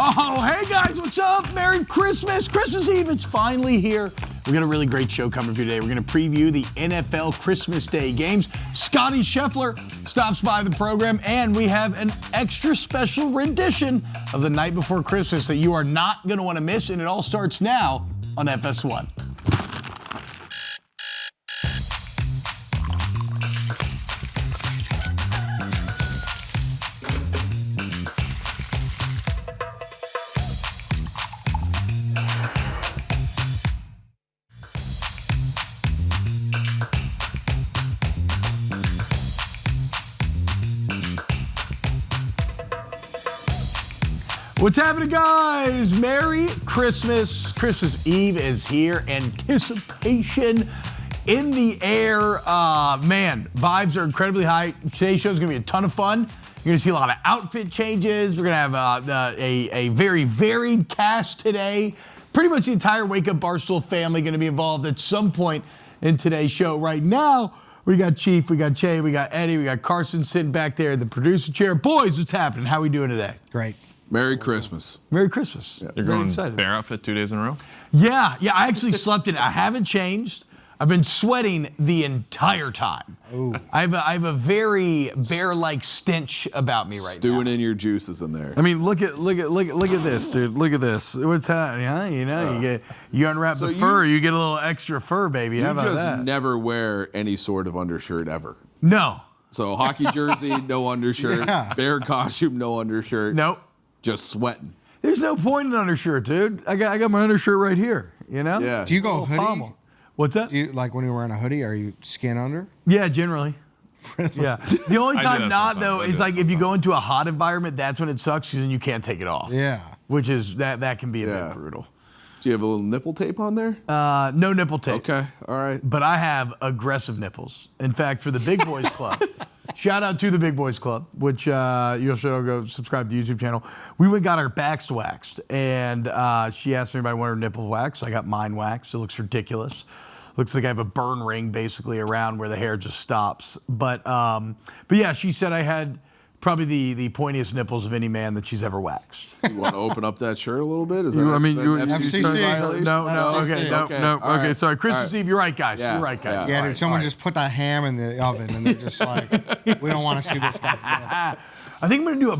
Oh, hey guys, what's up? Merry Christmas. Christmas Eve, it's finally here. We got a really great show coming for you today. We're going to preview the NFL Christmas Day games. Scottie Scheffler stops by the program, and we have an extra special rendition of The Night Before Christmas that you are not going to want to miss, and it all starts now on FS1. What's happening, guys? Merry Christmas. Christmas Eve is here. Anticipation in the air. Man, vibes are incredibly high. Today's show is going to be a ton of fun. You're going to see a lot of outfit changes. We're going to have a very varied cast today. Pretty much the entire Wake Up Barstool family going to be involved at some point in today's show. Right now, we got Chief, we got Che, we got Eddie, we got Carson sitting back there in the producer chair. Boys, what's happening? How are we doing today? Great. Merry Christmas. Merry Christmas. Yeah. You're going bear outfit 2 days in a row? Yeah, I actually slept in it. I haven't changed. I've been sweating the entire time. Ooh. I have a very bear-like stench about me right now. Stewing in your juices in there. I mean, look at this, dude. Look at this. What's happening? Huh? You know, you unwrap the fur, you get a little extra fur, baby. How about that? You just never wear any sort of undershirt ever. No. So hockey jersey, no undershirt. Yeah. Bear costume, no undershirt. Nope. Just sweating. There's no point in undershirt, dude. I got my undershirt right here. You know? Yeah. Do you go hoodie? Pommel. What's that? Do you, like when you're wearing a hoodie, are you skin under? Yeah, generally. Really? Yeah. The only time not, though, is like if you go into a hot environment, that's when it sucks because then you can't take it off. Yeah. Which is, that can be a bit brutal. Do you have a little nipple tape on there? No nipple tape. Okay, all right. But I have aggressive nipples. In fact, for the Big Boys Club, shout out to the Big Boys Club, which you should go subscribe to the YouTube channel. We went and got our backs waxed, and she asked me if I wanted her nipple waxed. I got mine waxed. It looks ridiculous. Looks like I have a burn ring basically around where the hair just stops. But yeah, she said I had probably the pointiest nipples of any man that she's ever waxed. You want to open up that shirt a little bit? Is that FCC violation? No, okay. Right. Sorry. Christmas Eve, you're right, guys. Yeah. You're right, guys. Yeah, dude, someone just put that ham in the oven and they're just like, we don't want to see this guy's lips. I think I'm gonna do a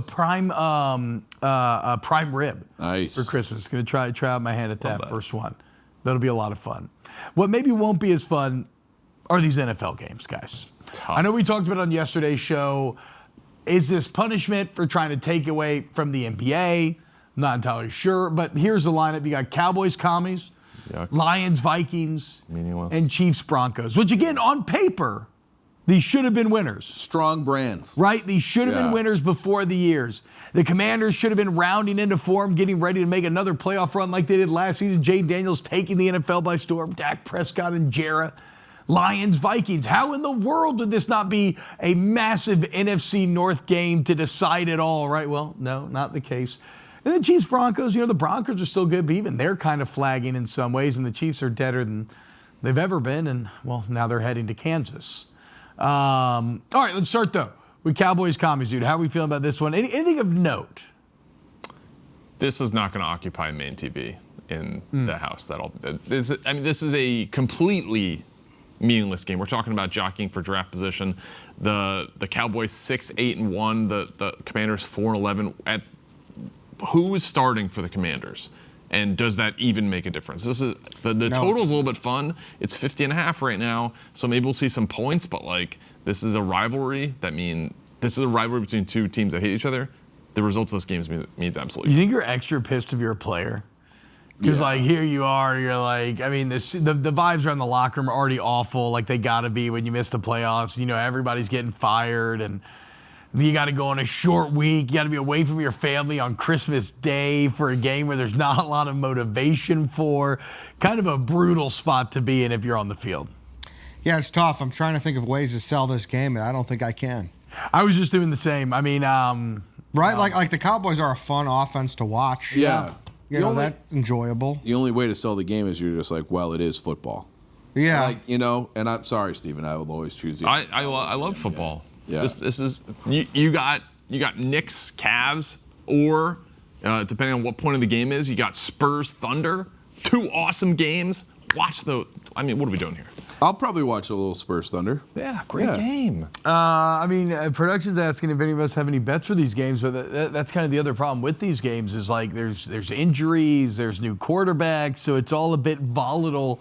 prime rib Nice. for Christmas. Gonna try out my hand at that first one. That'll be a lot of fun. What maybe won't be as fun are these NFL games, guys. Tough. I know we talked about it on yesterday's show. Is this punishment for trying to take away from the NBA? I'm not entirely sure, but here's the lineup. You got Cowboys, Commies, Yuck. Lions, Vikings, Meaningless. and Chiefs, Broncos, which again, on paper, these should have been winners. Strong brands. Right? These should have been winners before the years. The Commanders should have been rounding into form, getting ready to make another playoff run like they did last season. Jay Daniels taking the NFL by storm. Dak Prescott and Jarrah. Lions, Vikings. How in the world would this not be a massive NFC North game to decide it all, right? Well, no, not the case. And the Chiefs, Broncos, the Broncos are still good, but even they're kind of flagging in some ways, and the Chiefs are deader than they've ever been, and, well, now they're heading to Kansas. All right, let's start, though, with Cowboys, Commies, dude. How are we feeling about this one? Anything of note? This is not going to occupy main TV in the house. This is a completely meaningless game. We're talking about jockeying for draft position. The Cowboys 6-8-1. The Commanders 4-11. Who is starting for the Commanders? And does that even make a difference? This is the total's a little bit fun. It's 50.5 right now, so maybe we'll see some points. But this is a rivalry. This is a rivalry between two teams that hate each other. The results of this game means absolutely. You think you're extra pissed if you're a player? Because, here you are, you're like, the vibes around the locker room are already awful, like they got to be when you miss the playoffs. Everybody's getting fired, and you got to go on a short week. You got to be away from your family on Christmas Day for a game where there's not a lot of motivation for. Kind of a brutal spot to be in if you're on the field. Yeah, it's tough. I'm trying to think of ways to sell this game, and I don't think I can. I was just doing the same. Right? Like the Cowboys are a fun offense to watch. Yeah. That's enjoyable. The only way to sell the game is you're just like, well, it is football. Yeah. And I'm sorry, Steven, I will always choose you. I love football. Yeah. This is you got Knicks, Cavs, or Depending on what point of the game is, you got Spurs Thunder, 2 awesome games. Watch those. I mean, what are we doing here? I'll probably watch a little Spurs Thunder. Yeah, great game. Production's asking if any of us have any bets for these games, but that's kind of the other problem with these games is like there's injuries, there's new quarterbacks, so it's all a bit volatile.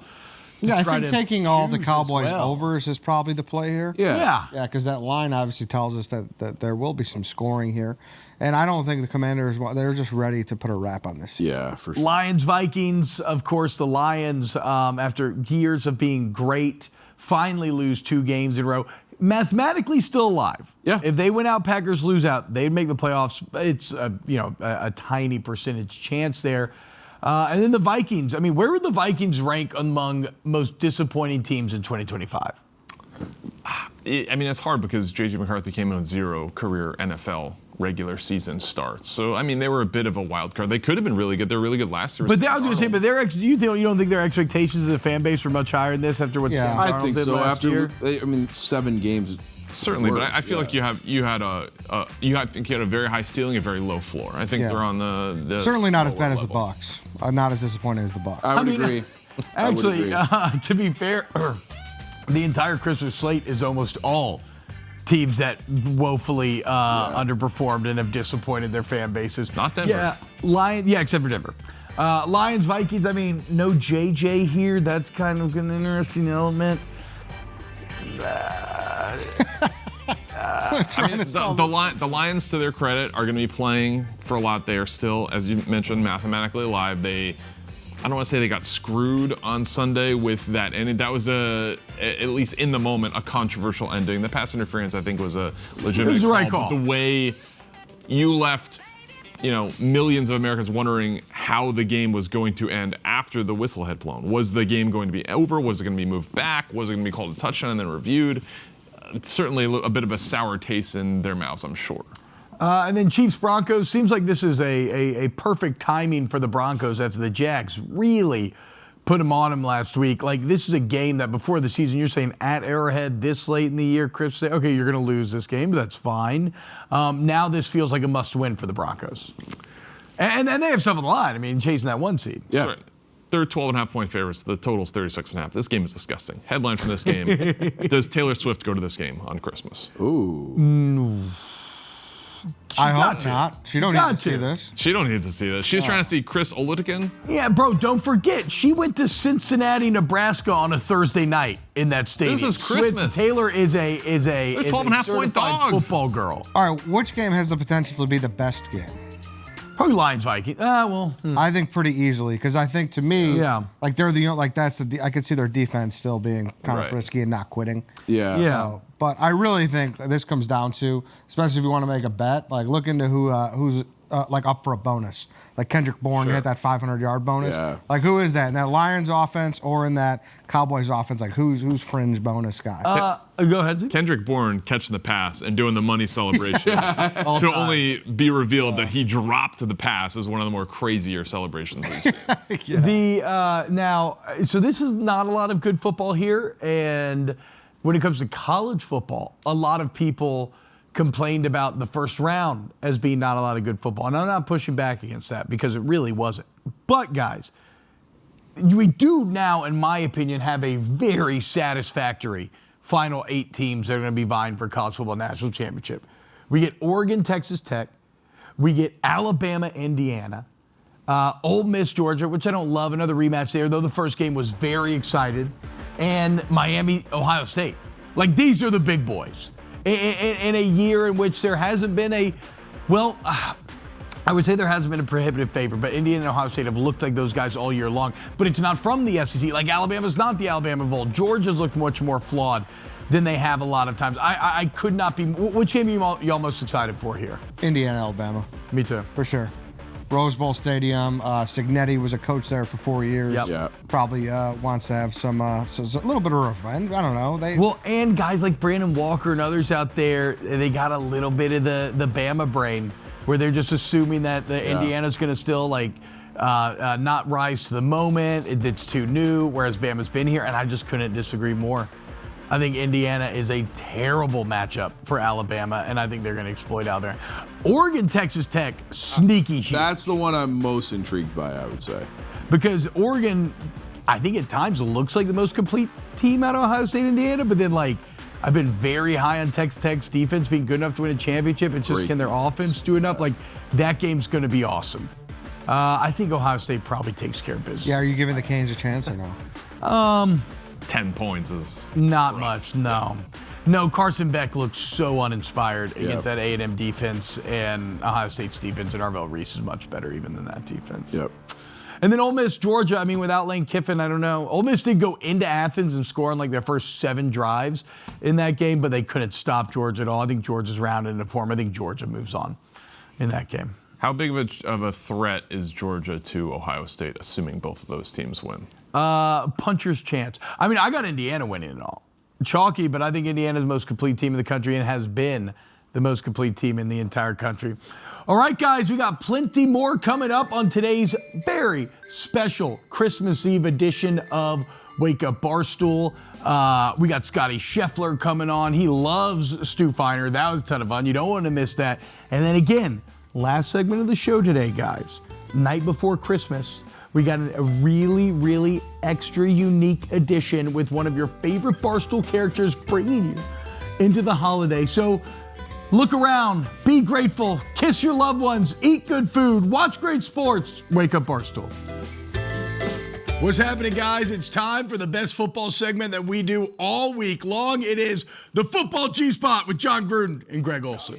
Yeah, I think taking all the Cowboys well. overs is probably the play here. Yeah. Yeah, because that line obviously tells us that there will be some scoring here. And I don't think the Commanders, they're just ready to put a wrap on this season. Yeah, for sure. Lions, Vikings, of course, the Lions, after years of being great, finally lose 2 games in a row. Mathematically still alive. Yeah. If they win out, Packers lose out, they'd make the playoffs. It's a tiny percentage chance there. And then the Vikings. I mean, where would the Vikings rank among most disappointing teams in 2025? I mean, it's hard because J.J. McCarthy came in with 0 career NFL regular season starts. So, I mean, they were a bit of a wild card. They could have been really good. They were really good last year. But I was going to say, but you don't think their expectations of the fan base were much higher than this after what Sam I Darnold think did so. last year? 7 games. Certainly, but I feel like you had a very high ceiling, a very low floor. I think they're on the certainly not as lower bad as the level. Bucs. Not as disappointing as the Bucs. I would agree. Actually, to be fair, the entire Christmas slate is almost all teams that woefully underperformed and have disappointed their fan bases. Not Denver. Yeah, except for Denver. Lions, Vikings, I mean, no JJ here. That's kind of an interesting element. The Lions, to their credit, are going to be playing for a lot. They are still, as you mentioned, mathematically alive. I don't want to say they got screwed on Sunday with that ending. That was at least in the moment, a controversial ending. The pass interference, I think, was a legitimate It was the right call. The way you left, millions of Americans wondering how the game was going to end after the whistle had blown. Was the game going to be over? Was it going to be moved back? Was it going to be called a touchdown and then reviewed? It's certainly a bit of a sour taste in their mouths, I'm sure. And then Chiefs-Broncos, seems like this is a perfect timing for the Broncos after the Jags really put them on them last week. Like, this is a game that before the season, you're saying at Arrowhead this late in the year, Chris, say, okay, you're going to lose this game, but that's fine. Now this feels like a must-win for the Broncos. And then they have stuff on the line. I mean, chasing that 1 seed. Yeah. Sorry. They're 12.5-point favorites. The total's 36.5. This game is disgusting. Headline from this game: does Taylor Swift go to this game on Christmas? Ooh. I hope not. She don't need to see this. She don't need to see this. She's trying to see Chris Oladigan. Yeah, bro, don't forget, she went to Cincinnati, Nebraska on a Thursday night in that stadium. This is Christmas. Taylor is a 12.5-point dogs. football girl. All right, which game has the potential to be the best game? Probably Lions, Vikings. I think pretty easily because I think to me, Yeah. like they're I could see their defense still being kind of frisky and not quitting. Yeah. But I really think this comes down to, especially if you want to make a bet, like look into who's like up for a bonus. Like Kendrick Bourne hit that 500-yard bonus. Yeah. Like who is that? In that Lions offense or in that Cowboys offense? Like who's fringe bonus guy? Go ahead, Zeke. Kendrick Bourne catching the pass and doing the money celebration to only be revealed that he dropped the pass is one of the more crazier celebrations we've seen. So this is not a lot of good football here, and when it comes to college football, a lot of people complained about the first round as being not a lot of good football, and I'm not pushing back against that because it really wasn't. But guys, we do now, in my opinion, have a very satisfactory final 8 teams that are going to be vying for college football national championship. We get Oregon, Texas Tech. We get Alabama, Indiana. Ole Miss, Georgia, which I don't love. Another rematch there, though the first game was very excited. And Miami, Ohio State. Like, these are the big boys. In a year in which there hasn't been I would say there hasn't been a prohibitive favor, but Indiana and Ohio State have looked like those guys all year long. But it's not from the SEC. Like, Alabama's not the Alabama of old. Georgia's looked much more flawed than they have a lot of times. I could not be. Which game are y'all most excited for here? Indiana, Alabama. Me too. For sure. Rose Bowl Stadium. Signetti was a coach there for 4 years. Yep. Yeah. Probably wants to have some, so a little bit of revenge. I don't know. And guys like Brandon Walker and others out there, they got a little bit of the Bama brain, where they're just assuming that Indiana's going to still not rise to the moment. It's too new, whereas Bama's been here, and I just couldn't disagree more. I think Indiana is a terrible matchup for Alabama, and I think they're going to exploit Alabama. Oregon, Texas Tech, sneaky huge. That's the one I'm most intrigued by, I would say. Because Oregon, I think at times looks like the most complete team out of Ohio State, Indiana, but then I've been very high on Texas Tech's defense being good enough to win a championship. It's just, Great can their offense do enough? That game's going to be awesome. I think Ohio State probably takes care of business. Yeah, are you giving the Canes a chance or no? 10 points is Not much, no. No, Carson Beck looks so uninspired against that A&M defense, and Ohio State's defense, and Arvell Reese is much better even than that defense. Yep. And then Ole Miss, Georgia, I mean, without Lane Kiffin, I don't know. Ole Miss did go into Athens and score on their first 7 drives in that game, but they couldn't stop Georgia at all. I think Georgia's rounded into form. I think Georgia moves on in that game. How big of a threat is Georgia to Ohio State, assuming both of those teams win? Puncher's chance. I mean, I got Indiana winning it all. Chalky, but I think Indiana's the most complete team in the country and has been the most complete team in the entire country. All right, guys, we got plenty more coming up on today's very special Christmas Eve edition of Wake Up Barstool. We got Scottie Scheffler coming on. He loves Stu Feiner. That was a ton of fun. You don't want to miss that. And then again, last segment of the show today, guys. Night before Christmas, we got a really, really extra unique edition with one of your favorite Barstool characters bringing you into the holiday. So look around, be grateful, kiss your loved ones, eat good food, watch great sports. Wake Up Barstool. What's happening, guys? It's time for the best football segment that we do all week long. It is the Football G-Spot with John Gruden and Greg Olson.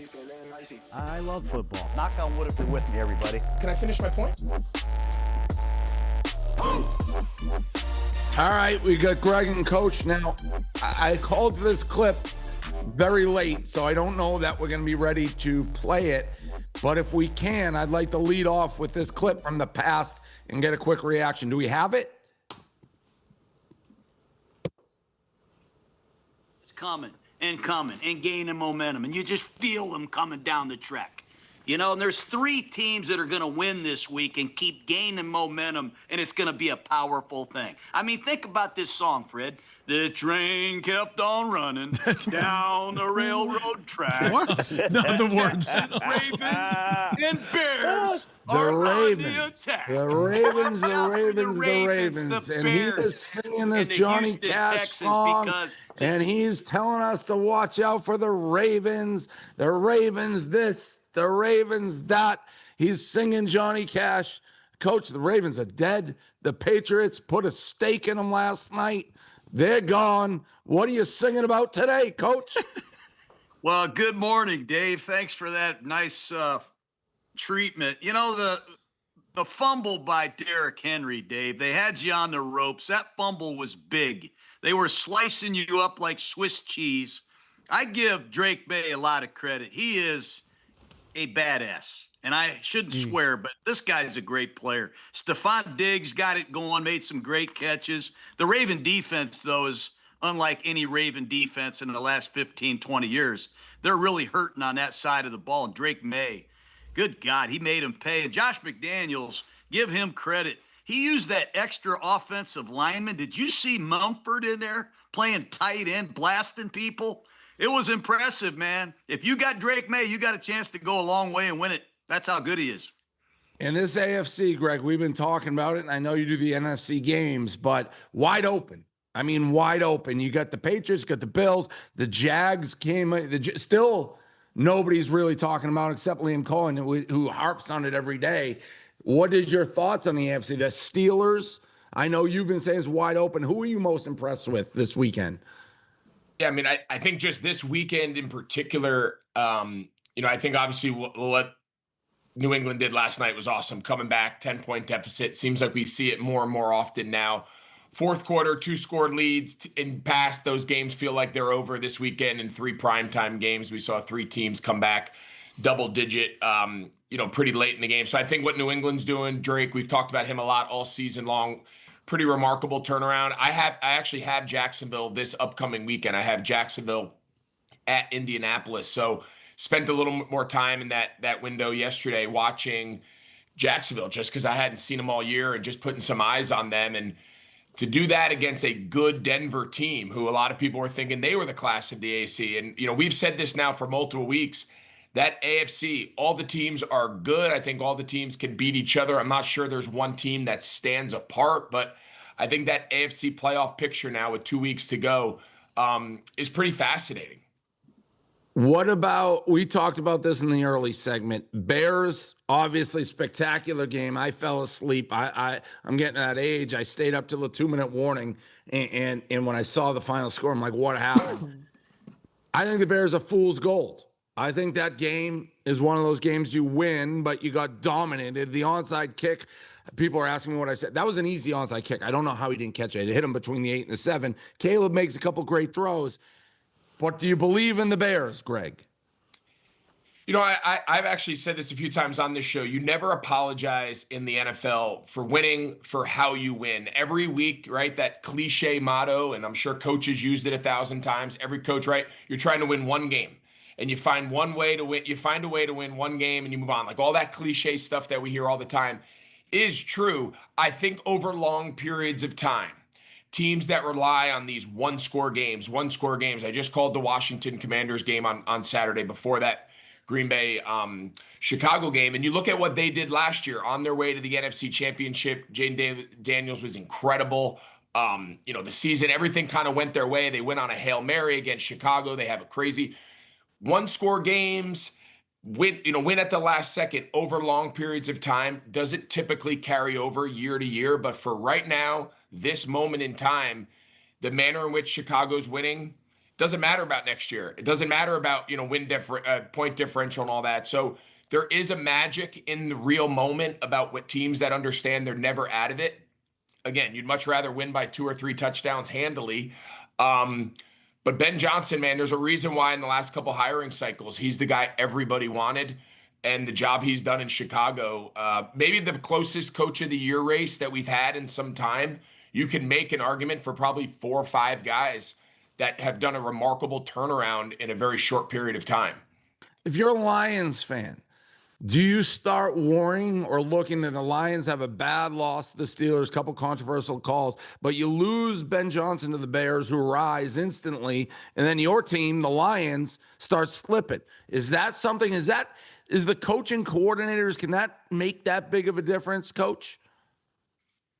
I love football. Knock on wood if you're with me, everybody. Can I finish my point? All right, we got Greg and Coach now. I called this clip very late, so I don't know that we're going to be ready to play it. But if we can, I'd like to lead off with this clip from the past and get a quick reaction. Do we have it? It's coming and gaining momentum, and you just feel them coming down the track. You know, and there's 3 teams that are going to win this week and keep gaining momentum, and it's going to be a powerful thing. I mean, think about this song, Fred. The train kept on running down the railroad track. What? Not the words. Ravens and Bears The are Ravens. on the attack. The Ravens, the Out for Ravens, the the Ravens. the And he Bears, is singing this and the Johnny Houston Cash Texans song. because And he's telling us to watch out for the Ravens. The Ravens this, the Ravens that. He's singing Johnny Cash. Coach, the Ravens are dead. The Patriots put a stake in them last night. They're gone. What are you singing about today, Coach? Well, good morning, Dave. Thanks for that nice treatment. You know, the fumble by Derrick Henry, Dave, they had you on the ropes. That fumble was big. They were slicing you up like Swiss cheese. I give Drake May a lot of credit. He is a badass. And I shouldn't swear, but this guy's a great player. Stephon Diggs got it going, made some great catches. The Raven defense, though, is unlike any Raven defense in the last 15, 20 years. They're really hurting on that side of the ball. And Drake May, good God, he made him pay. And Josh McDaniels, give him credit. He used that extra offensive lineman. Did you see Mumford in there playing tight end, blasting people? It was impressive, man. If you got Drake May, you got a chance to go a long way and win it. That's how good he is. In this AFC, Greg, we've been talking about it, and I know you do the NFC games, but wide open. I mean, wide open. You got the Patriots, got the Bills, the Jags came. Still, nobody's really talking about except Liam Cohen, who harps on it every day. What is your thoughts on the AFC? The Steelers, I know you've been saying it's wide open. Who are you most impressed with this weekend? Yeah, I mean, I think just this weekend in particular, I think obviously what New England did last night was awesome. Coming back, 10-point deficit. Seems like we see it more and more often now. Fourth quarter, 2-score leads in past. Those games feel like they're over this weekend. In 3 primetime games, we saw 3 teams come back double-digit, pretty late in the game. So I think what New England's doing, Drake, we've talked about him a lot all season long. Pretty remarkable turnaround. I actually have Jacksonville this upcoming weekend. I have Jacksonville at Indianapolis. So spent a little more time in that window yesterday watching Jacksonville just because I hadn't seen them all year and just putting some eyes on them. And to do that against a good Denver team who a lot of people were thinking they were the class of the AC. And, we've said this now for multiple weeks. that AFC, all the teams are good. I think all the teams can beat each other. I'm not sure there's one team that stands apart, but I think that AFC playoff picture now with 2 weeks to go is pretty fascinating. What about, we talked about this in the early segment, Bears, obviously spectacular game. I fell asleep. I'm getting that age. I stayed up till the 2-minute warning. And when I saw the final score, I'm like, what happened? I think the Bears are fool's gold. I think that game is one of those games you win, but you got dominated. The onside kick, people are asking me what I said. That was an easy onside kick. I don't know how he didn't catch it. It hit him between the 8 and the 7. Caleb makes a couple great throws. But do you believe in the Bears, Greg? You know, I've actually said this a few times on this show. You never apologize in the NFL for winning, for how you win. Every week, right, that cliche motto, and I'm sure coaches used it 1,000 times. Every coach, right, you're trying to win one game. And you find one way to win. You find a way to win one game and you move on. Like all that cliche stuff that we hear all the time is true. I think over long periods of time, teams that rely on these one-score games. I just called the Washington Commanders game on Saturday before that Green Bay Chicago game. And you look at what they did last year on their way to the NFC Championship. Jaden Daniels was incredible. The season, everything kind of went their way. They went on a Hail Mary against Chicago. They have a crazy one-score games. Win at the last second over long periods of time. Doesn't typically carry over year to year, but for right now, this moment in time, the manner in which Chicago's winning doesn't matter about next year. It doesn't matter about point differential and all that. So there is a magic in the real moment about what teams that understand they're never out of it. Again, you'd much rather win by 2 or 3 touchdowns handily. But Ben Johnson, man, there's a reason why in the last couple hiring cycles, he's the guy everybody wanted. And the job he's done in Chicago, maybe the closest coach of the year race that we've had in some time. You can make an argument for probably 4 or 5 guys that have done a remarkable turnaround in a very short period of time. If you're a Lions fan, do you start worrying or looking that the Lions have a bad loss to the Steelers, a couple controversial calls, but you lose Ben Johnson to the Bears, who rise instantly, and then your team, the Lions, starts slipping? Is that something? Is the coaching coordinators, can that make that big of a difference, Coach?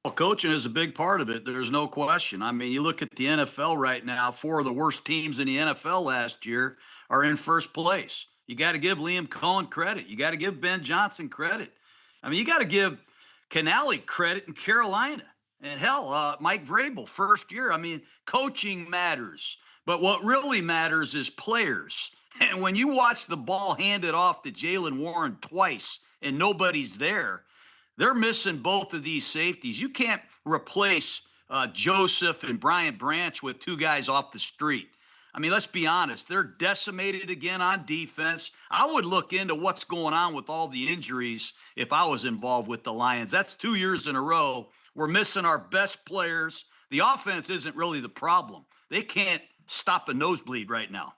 Well, coaching is a big part of it. There's no question. I mean, you look at the NFL right now, 4 of the worst teams in the NFL last year are in first place. You got to give Liam Cohen credit. You got to give Ben Johnson credit. I mean, you got to give Canale credit in Carolina. And hell, Mike Vrabel, first year. I mean, coaching matters. But what really matters is players. And when you watch the ball handed off to Jaylen Warren twice and nobody's there, they're missing both of these safeties. You can't replace Joseph and Brian Branch with 2 guys off the street. I mean, let's be honest. They're decimated again on defense. I would look into what's going on with all the injuries if I was involved with the Lions. That's 2 years in a row. We're missing our best players. The offense isn't really the problem. They can't stop a nosebleed right now.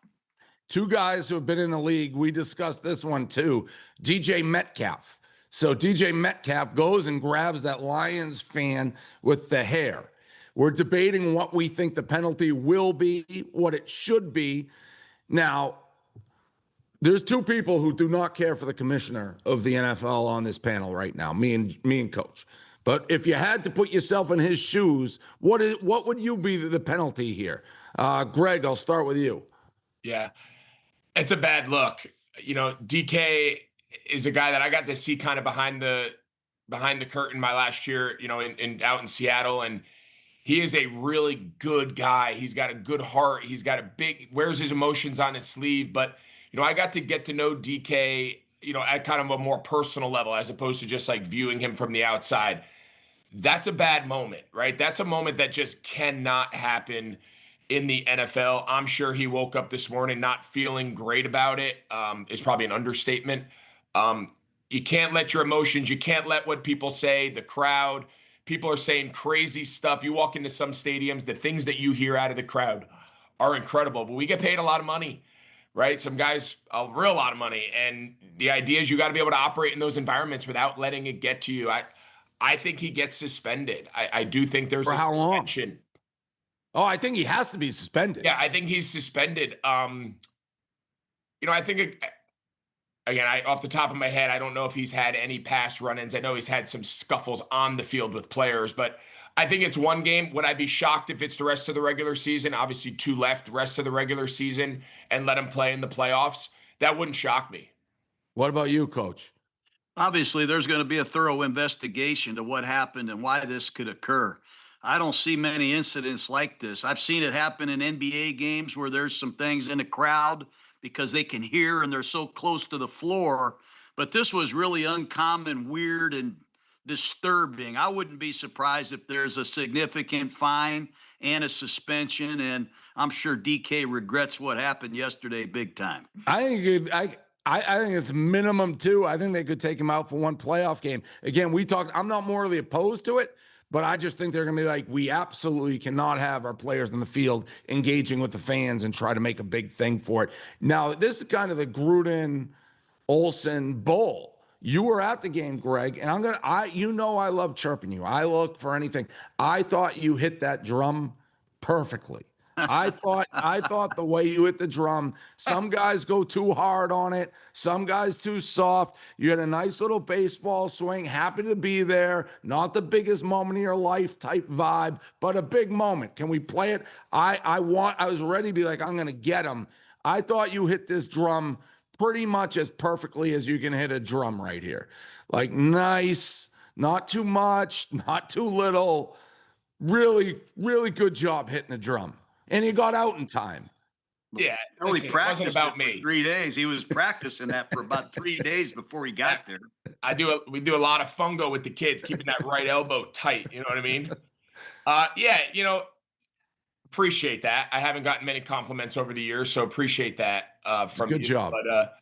2 guys who have been in the league, we discussed this one too, DJ Metcalf. So DJ Metcalf goes and grabs that Lions fan with the hair. We're debating what we think the penalty will be, what it should be. Now, there's 2 people who do not care for the commissioner of the NFL on this panel right now, me and Coach. But if you had to put yourself in his shoes, what would you be the penalty here? Greg, I'll start with you. Yeah, it's a bad look. DK is a guy that I got to see kind of behind the curtain my last year, out in Seattle. And he is a really good guy. He's got a good heart. He's got wears his emotions on his sleeve. But, I got to get to know DK, at kind of a more personal level, as opposed to just like viewing him from the outside. That's a bad moment, right? That's a moment that just cannot happen in the NFL. I'm sure he woke up this morning not feeling great about it. Is probably an understatement. You can't let your emotions, you can't let what people say, the crowd, people are saying crazy stuff. You walk into some stadiums, the things that you hear out of the crowd are incredible, but we get paid a lot of money, right? Some guys, a real lot of money. And the idea is you got to be able to operate in those environments without letting it get to you. I think he gets suspended. I do think there's For a how long? suspension. Oh, I think he has to be suspended. Yeah, I think he's suspended. I think again, off the top of my head, I don't know if he's had any past run-ins. I know he's had some scuffles on the field with players, but I think it's one game. Would I be shocked if it's the rest of the regular season? Obviously, 2 left, rest of the regular season, and let him play in the playoffs. That wouldn't shock me. What about you, Coach? Obviously, there's going to be a thorough investigation to what happened and why this could occur. I don't see many incidents like this. I've seen it happen in NBA games where there's some things in the crowd because they can hear and they're so close to the floor. But this was really uncommon, weird, and disturbing. I wouldn't be surprised if there's a significant fine and a suspension. And I'm sure DK regrets what happened yesterday big time. I think I think it's minimum 2. I think they could take him out for 1 playoff game. Again, we talked. I'm not morally opposed to it, but I just think they're going to be like, we absolutely cannot have our players in the field engaging with the fans and try to make a big thing for it. Now, this is kind of the Gruden Olsen Bowl. You were at the game, Greg, and I love chirping you. I look for anything. I thought you hit that drum perfectly. I thought the way you hit the drum, some guys go too hard on it, some guys too soft. You had a nice little baseball swing, happy to be there, not the biggest moment of your life type vibe, but a big moment. Can we play it? I was ready to be like, I'm going to get him. I thought you hit this drum pretty much as perfectly as you can hit a drum right here. Like nice, not too much, not too little. Really, really good job hitting the drum. And he got out in time. Yeah, He practiced it about for me. 3 days. He was practicing that for about 3 days before he got there. We do a lot of fungo with the kids, keeping that right elbow tight. You know what I mean? Yeah, appreciate that. I haven't gotten many compliments over the years, so appreciate that from you. Good job. But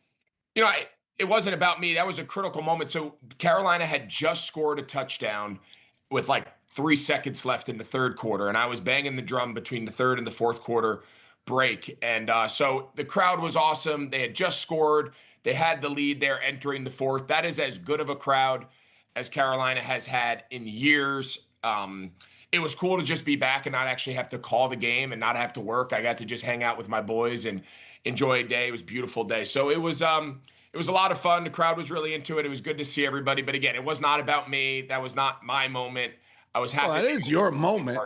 it wasn't about me. That was a critical moment. So Carolina had just scored a touchdown with like 3 seconds left in the third quarter, and I was banging the drum between the third and the fourth quarter break. And so the crowd was awesome. They had just scored. They had the lead there entering the fourth. That is as good of a crowd as Carolina has had in years. It was cool to just be back and not actually have to call the game and not have to work. I got to just hang out with my boys and enjoy a day. It was a beautiful day. So it was a lot of fun. The crowd was really into it. It was good to see everybody. But again, it was not about me. That was not my moment. I was happy. Well, that is your moment.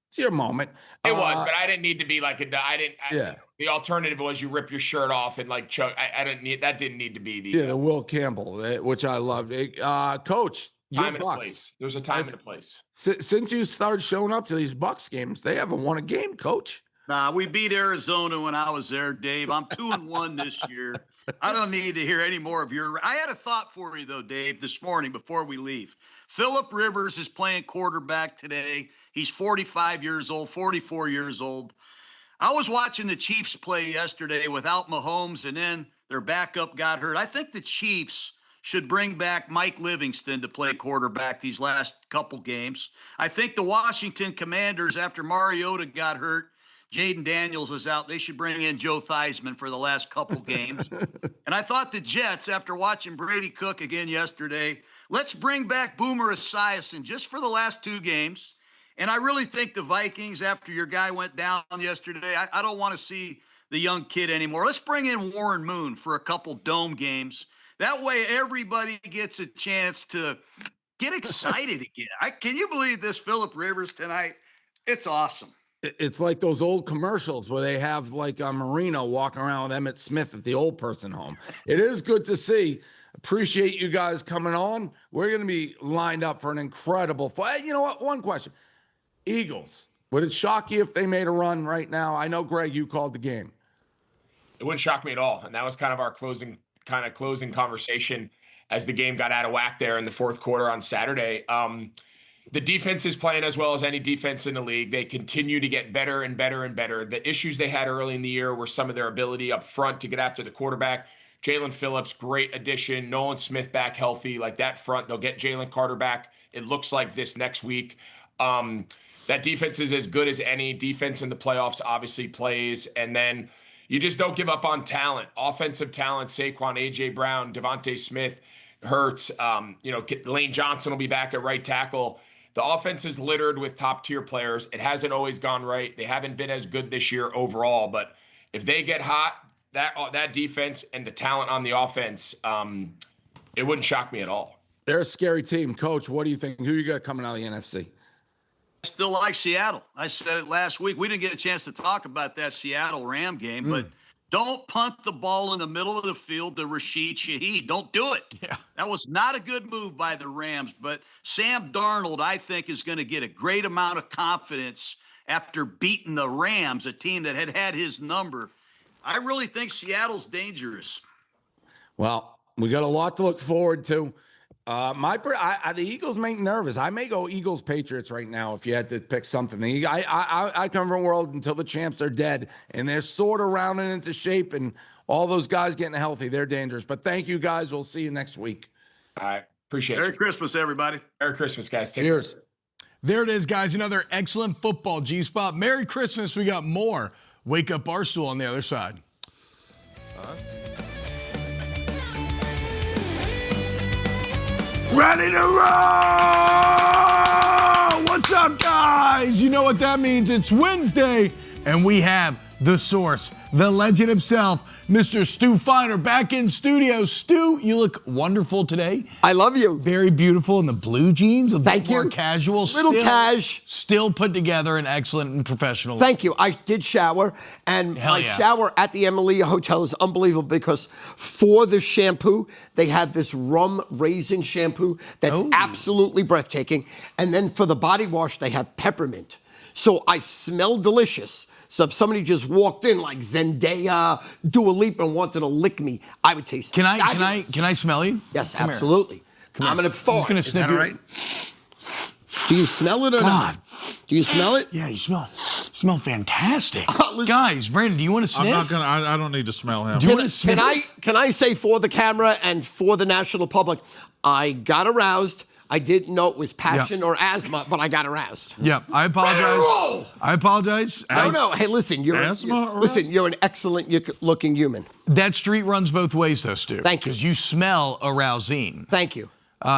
It's your moment. It was, but I didn't need to be like Yeah. The alternative was you rip your shirt off and like choke. That didn't need to be the Will Campbell, which I loved. Coach, time and a place. There's a time and a place. Since you started showing up to these Bucks games, they haven't won a game, Coach. Nah, we beat Arizona when I was there, Dave. I'm 2-1 this year. I don't need to hear any more of your. I had a thought for you, though, Dave, this morning before we leave. Phillip Rivers is playing quarterback today. He's 45 years old, 44 years old. I was watching the Chiefs play yesterday without Mahomes, and then their backup got hurt. I think the Chiefs should bring back Mike Livingston to play quarterback these last couple games. I think the Washington Commanders, after Mariota got hurt, Jaden Daniels is out, they should bring in Joe Theismann for the last couple games. And I thought the Jets, after watching Brady Cook again yesterday, let's bring back Boomer Esiason just for the last 2 games. And I really think the Vikings, after your guy went down yesterday, I don't want to see the young kid anymore. Let's bring in Warren Moon for a couple dome games. That way everybody gets a chance to get excited again. Can you believe this, Phillip Rivers tonight? It's awesome. It's like those old commercials where they have like a Marino walking around with Emmitt Smith at the old person home. It is good to see. Appreciate you guys coming on. We're going to be lined up for an incredible fight. You know what? One question. Eagles, would it shock you if they made a run right now? I know, Greg, you called the game. It wouldn't shock me at all. And that was kind of our closing conversation as the game got out of whack there in the fourth quarter on Saturday. The defense is playing as well as any defense in the league. They continue to get better and better and better. The issues they had early in the year were some of their ability up front to get after the quarterback. Jalen Phillips, great addition. Nolan Smith back healthy. Like that front, they'll get Jalen Carter back, it looks like, this next week. That defense is as good as any defense in the playoffs obviously plays. And then you just don't give up on talent. Offensive talent, Saquon, A.J. Brown, Devontae Smith, Hurts. Lane Johnson will be back at right tackle. The offense is littered with top-tier players. It hasn't always gone right. They haven't been as good this year overall. But if they get hot, that defense and the talent on the offense, it wouldn't shock me at all. They're a scary team. Coach, what do you think? Who you got coming out of the NFC? Still like Seattle. I said it last week. We didn't get a chance to talk about that Seattle Ram game, but don't punt the ball in the middle of the field to Rashid Shaheed. Don't do it. Yeah. That was not a good move by the Rams, but Sam Darnold, I think, is going to get a great amount of confidence after beating the Rams, a team that had his number. I really think Seattle's dangerous. Well, we got a lot to look forward to. The Eagles make me nervous. I may go Eagles Patriots right now if you had to pick something. I come from a world until the champs are dead, and they're sort of rounding into shape, and all those guys getting healthy, they're dangerous. But thank you, guys. We'll see you next week. All right. Appreciate it. Merry Christmas, everybody. Merry Christmas, guys. Cheers. There it is, guys. Another excellent football G-Spot. Merry Christmas. We got more Wake Up Barstool on the other side. Ready to roll! What's up, guys? You know what that means. It's Wednesday, and we have the source, the legend himself, Mr. Stu Feiner, back in studio. Stu, you look wonderful today. I love you. Very beautiful in the blue jeans. A Thank bit more you. casual. Little cash. Still put together and excellent and professional. Thank you. I did shower, and my shower at the Emilia Hotel is unbelievable because for the shampoo, they have this rum raisin shampoo that's absolutely breathtaking. And then for the body wash, they have peppermint. So I smell delicious. So if somebody just walked in like Zendaya, Dua Lipa, and wanted to lick me, I would taste. Can I smell you? Yes, Come absolutely. I'm gonna fart. I'm just gonna sniff you. right? Do you smell it or not? Do you smell it? Yeah, you smell fantastic. Guys, Brandon, do you want to sniff? I'm not gonna. I don't need to smell him. Do you want to sniff? Can I say for the camera and for the national public, I got aroused. I didn't know it was passion or asthma, but I got aroused. Yeah, I apologize. I apologize. No. Hey, listen, you're an excellent looking human. That street runs both ways, though, Stu. Thank you. Because you smell arousing. Thank you.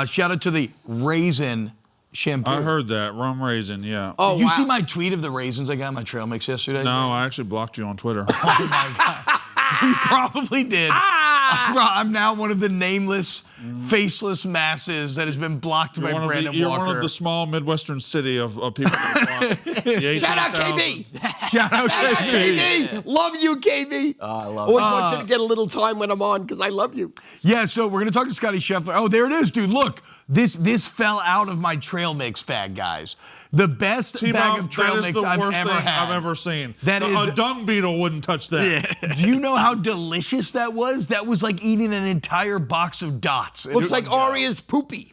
Shout out to the raisin shampoo. I heard that rum raisin. Yeah. Oh, Did you see my tweet of the raisins I got in my trail mix yesterday? No, I actually blocked you on Twitter. Oh my God. You probably did. I'm now one of the nameless, faceless masses that has been blocked by Brandon Walker. You're one of the small Midwestern city of people that block. Shout out KB. Shout out KB. Love you, KB. I love Always want you to get a little time when I'm on because I love you. Yeah, so we're going to talk to Scottie Scheffler. Oh, there it is, dude. Look, this fell out of my trail mix bag, guys. The best bag of trail mix I've ever had. I've ever seen. A dung beetle wouldn't touch that. Yeah. Do you know how delicious that was? That was like eating an entire box of dots. Looks like Arya's poopy.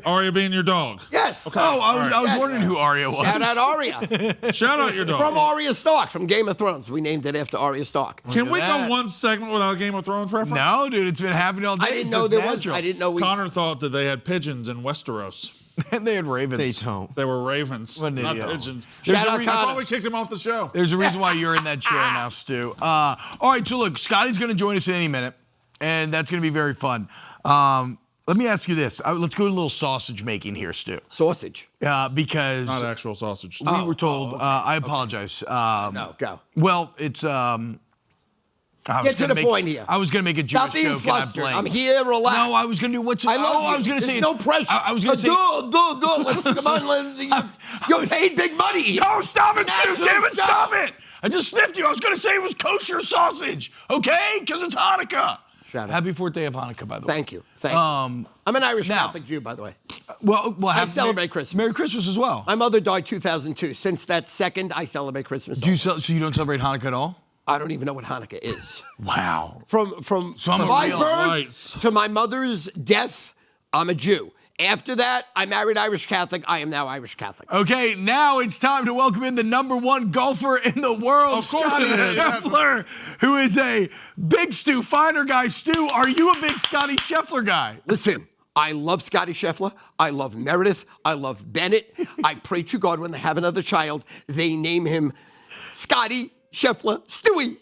Arya being your dog. Yes. Okay. Oh, I was wondering who Arya was. Shout out Arya. Shout out your dog. From Arya Stark, from Game of Thrones. We named it after Arya Stark. Can we go one segment without a Game of Thrones reference? No, dude, it's been happening all day. I didn't know there was. I didn't know we. Connor thought that they had pigeons in Westeros. And they had ravens. They don't. They were ravens, What an not idiot. pigeons. Shout out I Connor. thought we kicked him off the show. There's a reason why you're in that chair now, Stu. All right, so look, Scottie's going to join us in any minute, and that's going to be very fun. Let me ask you this. Let's go to a little sausage making here, Stu. Sausage. Because Not actual sausage. we were told, I apologize. No, go. Well, it's... Get to the point here. I was going to make a Jewish Stop being joke and I flustered. blanked. I'm here, relax. No, I was going to do what's... I love you. I was going to say... There's no pressure. I was going to say... Let's come on, Lindsay. You're paid big money. No, stop it, That's Stu. Damn it, stop. stop it. I just sniffed you. I was going to say it was kosher sausage, okay? Because it's Hanukkah. Shut up. Happy fourth day of Hanukkah, by the way. Thank you. Thank you. I'm an Irish now- Catholic Jew, by the way. Well, I celebrate Christmas. Merry Christmas as well. My mother died 2002. Since that second, I celebrate Christmas. So you don't celebrate Hanukkah at all? I don't even know what Hanukkah is. Wow. From I'm a my real- birth Right. to my mother's death, I'm a Jew. After that, I married Irish Catholic. I am now Irish Catholic. Okay, now it's time to welcome in the #1 golfer in the world, Of course Scottie it is. Scheffler, who is a big Stu Feiner guy. Stu, are you a big Scottie Scheffler guy? Listen, I love Scottie Scheffler. I love Meredith. I love Bennett. I pray to God when they have another child, they name him Scottie Scheffler Stewie.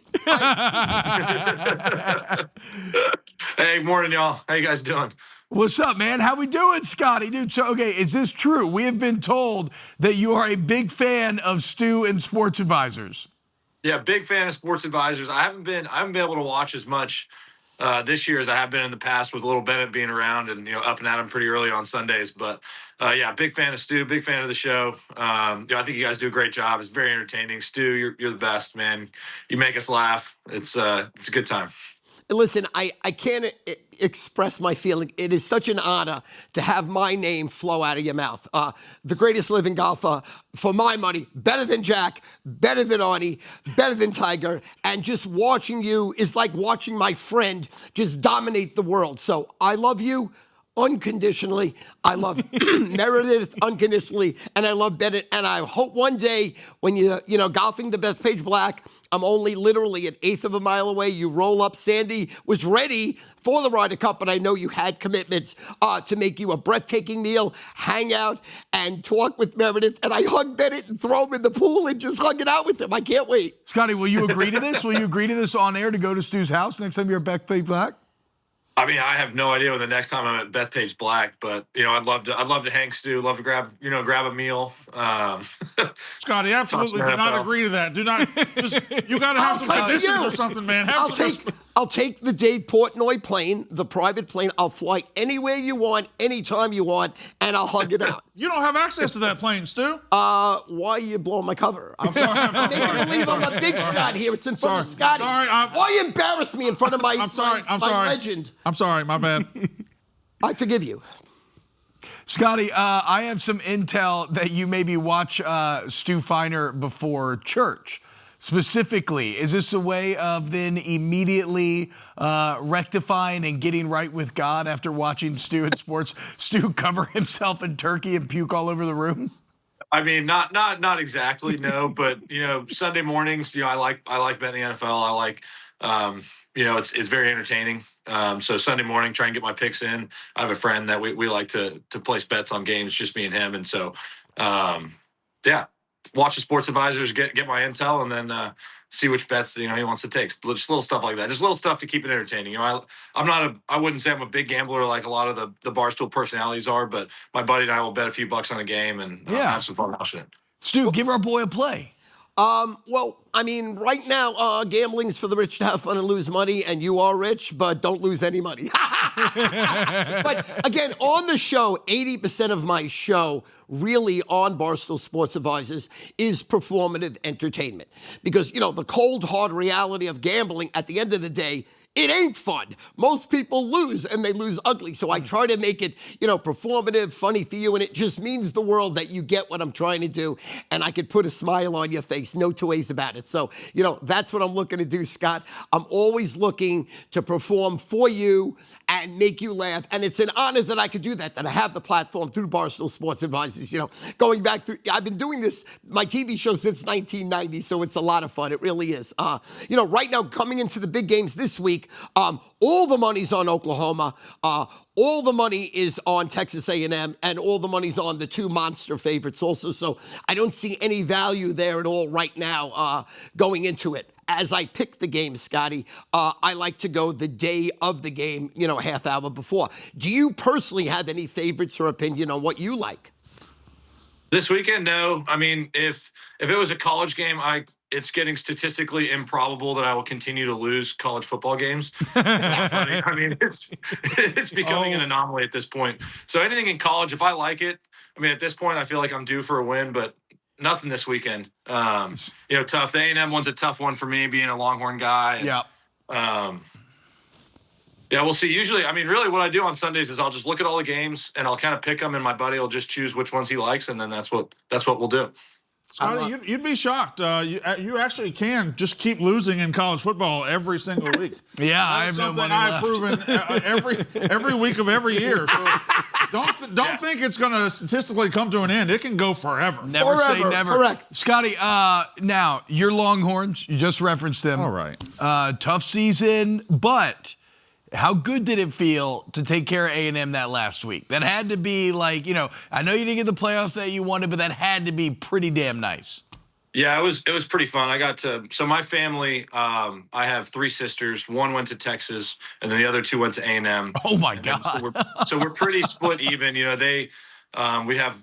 Hey, morning, y'all. How you guys doing? What's up, man? How we doing, Scottie? Dude, so, okay, is this true? We have been told that you are a big fan of Stu and Sports Advisors. Yeah, big fan of Sports Advisors. I haven't been able to watch as much this year as I have been in the past with Little Bennett being around and up and at him pretty early on Sundays. But yeah, big fan of Stu, big fan of the show. I think you guys do a great job. It's very entertaining. Stu, you're the best, man. You make us laugh. It's a good time. Listen, I can't express my feeling. It is such an honor to have my name flow out of your mouth. The greatest living golfer, for my money, better than Jack, better than Arnie, better than Tiger. And just watching you is like watching my friend just dominate the world. So I love you unconditionally. I love Meredith unconditionally, and I love Bennett. And I hope one day when you're golfing the Bethpage Black, I'm only literally an eighth of a mile away. You roll up. Sandy was ready for the Ryder Cup, but I know you had commitments to make you a breathtaking meal, hang out, and talk with Meredith. And I hug Bennett and throw him in the pool and just hug it out with him. I can't wait. Scottie, will you agree to this? Will you agree to this on air to go to Stu's house next time you're at Bethpage Black? I mean, I have no idea when the next time I'm at Bethpage Black, but I'd love to hang Stu, love to grab a meal. Scottie, absolutely do not agree to that. Do not. You got to have some conditions or something, man. I'll take the Dave Portnoy plane, the private plane. I'll fly anywhere you want, anytime you want, and I'll hug it out. You don't have access to that plane, Stu. Why are you blowing my cover? I'm sorry. Make it believe I'm a big shot here. It's in front of Scottie. Why you embarrass me in front of my legend? I'm sorry. My bad. I forgive you. Scottie, I have some intel that you maybe watch Stu Feiner before church. Specifically, is this a way of then immediately rectifying and getting right with God after watching Stu in sports? Stu cover himself in turkey and puke all over the room? I mean, not exactly, no, but Sunday mornings, I like betting the NFL. I like, it's very entertaining. So Sunday morning, try and get my picks in. I have a friend that we like to place bets on games, just me and him, and so yeah. Watch the Sports Advisors, get my intel, and then see which bets he wants to take. Just little stuff like that. Just little stuff to keep it entertaining. I wouldn't say I'm a big gambler like a lot of the Barstool personalities are, but my buddy and I will bet a few bucks on a game and have some fun watching it. Stu, give our boy a play. Well, I mean, right now, gambling's for the rich to have fun and lose money, and you are rich, but don't lose any money. But again, on the show, 80% of my show really on Barstool Sports Advisors is performative entertainment. Because, the cold, hard reality of gambling, at the end of the day, it ain't fun. Most people lose, and they lose ugly. So I try to make it, performative, funny for you, and it just means the world that you get what I'm trying to do, and I could put a smile on your face. No two ways about it. So, that's what I'm looking to do, Scott. I'm always looking to perform for you and make you laugh. And it's an honor that I could do that I have the platform through Barstool Sports Advisors. Going back through, I've been doing this, my TV show since 1990, so it's a lot of fun. It really is. Right now, coming into the big games this week, all the money's on Oklahoma. All the money is on Texas A&M, and all the money's on the two monster favorites also. So I don't see any value there at all right now going into it. As I pick the game, Scottie, I like to go the day of the game, half hour before. Do you personally have any favorites or opinion on what you like? This weekend, no. I mean, if it was a college game, it's getting statistically improbable that I will continue to lose college football games. I mean, it's becoming an anomaly at this point. So anything in college, if I like it, I mean, at this point, I feel like I'm due for a win, but nothing this weekend. Tough. The A&M one's a tough one for me, being a Longhorn guy. And, yeah, we'll see. Usually, I mean, really what I do on Sundays is I'll just look at all the games and I'll kind of pick them, and my buddy will just choose which ones he likes, and then that's what we'll do. Scottie, you'd be shocked. You actually can just keep losing in college football every single week. Yeah, I have no money left. I've proven every week of every year. So don't think it's going to statistically come to an end. It can go forever. Never say never. Correct. Scottie, now, your Longhorns, you just referenced them. All right. Tough season, but how good did it feel to take care of A&M that last week? That had to be like, I know you didn't get the playoffs that you wanted, but that had to be pretty damn nice. Yeah, it was pretty fun. I got to, so my family, I have three sisters. One went to Texas, and then the other two went to A&M. Oh my God. So we're pretty split even. We have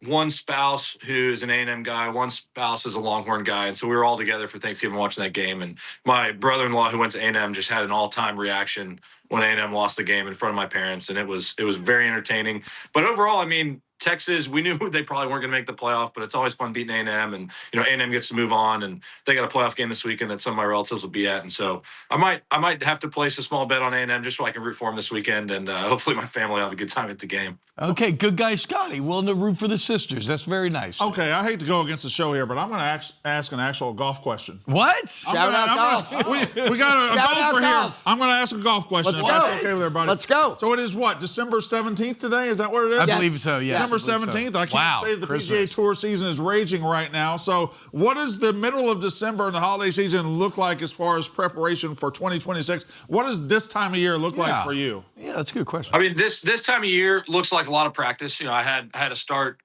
one spouse who is an A&M guy, one spouse is a Longhorn guy, and so we were all together for Thanksgiving watching that game. And my brother-in-law, who went to A&M, just had an all-time reaction when A&M lost the game in front of my parents, and it was very entertaining. But overall, I mean, Texas, we knew they probably weren't going to make the playoff, but it's always fun beating A&M, and A&M gets to move on, and they got a playoff game this weekend that some of my relatives will be at, and so I might have to place a small bet on A&M just so I can root for them this weekend, and hopefully my family will have a good time at the game. Okay, good guy, Scottie, willing to root for the sisters. That's very nice. Okay, I hate to go against the show here, but I'm going to ask an actual golf question. What? Shout out golf. We got a golfer here. I'm going to ask a golf question. Let's if go. that's okay with everybody. Let's go. So it is what, December 17th today? Is that what it is? I believe so, yes. December 17th. I can't say the Christmas. PGA Tour season is raging right now. So what does the middle of December and the holiday season look like as far as preparation for 2026? What does this time of year look like for you? Yeah, that's a good question. I mean, this time of year looks like a lot of practice. I had a start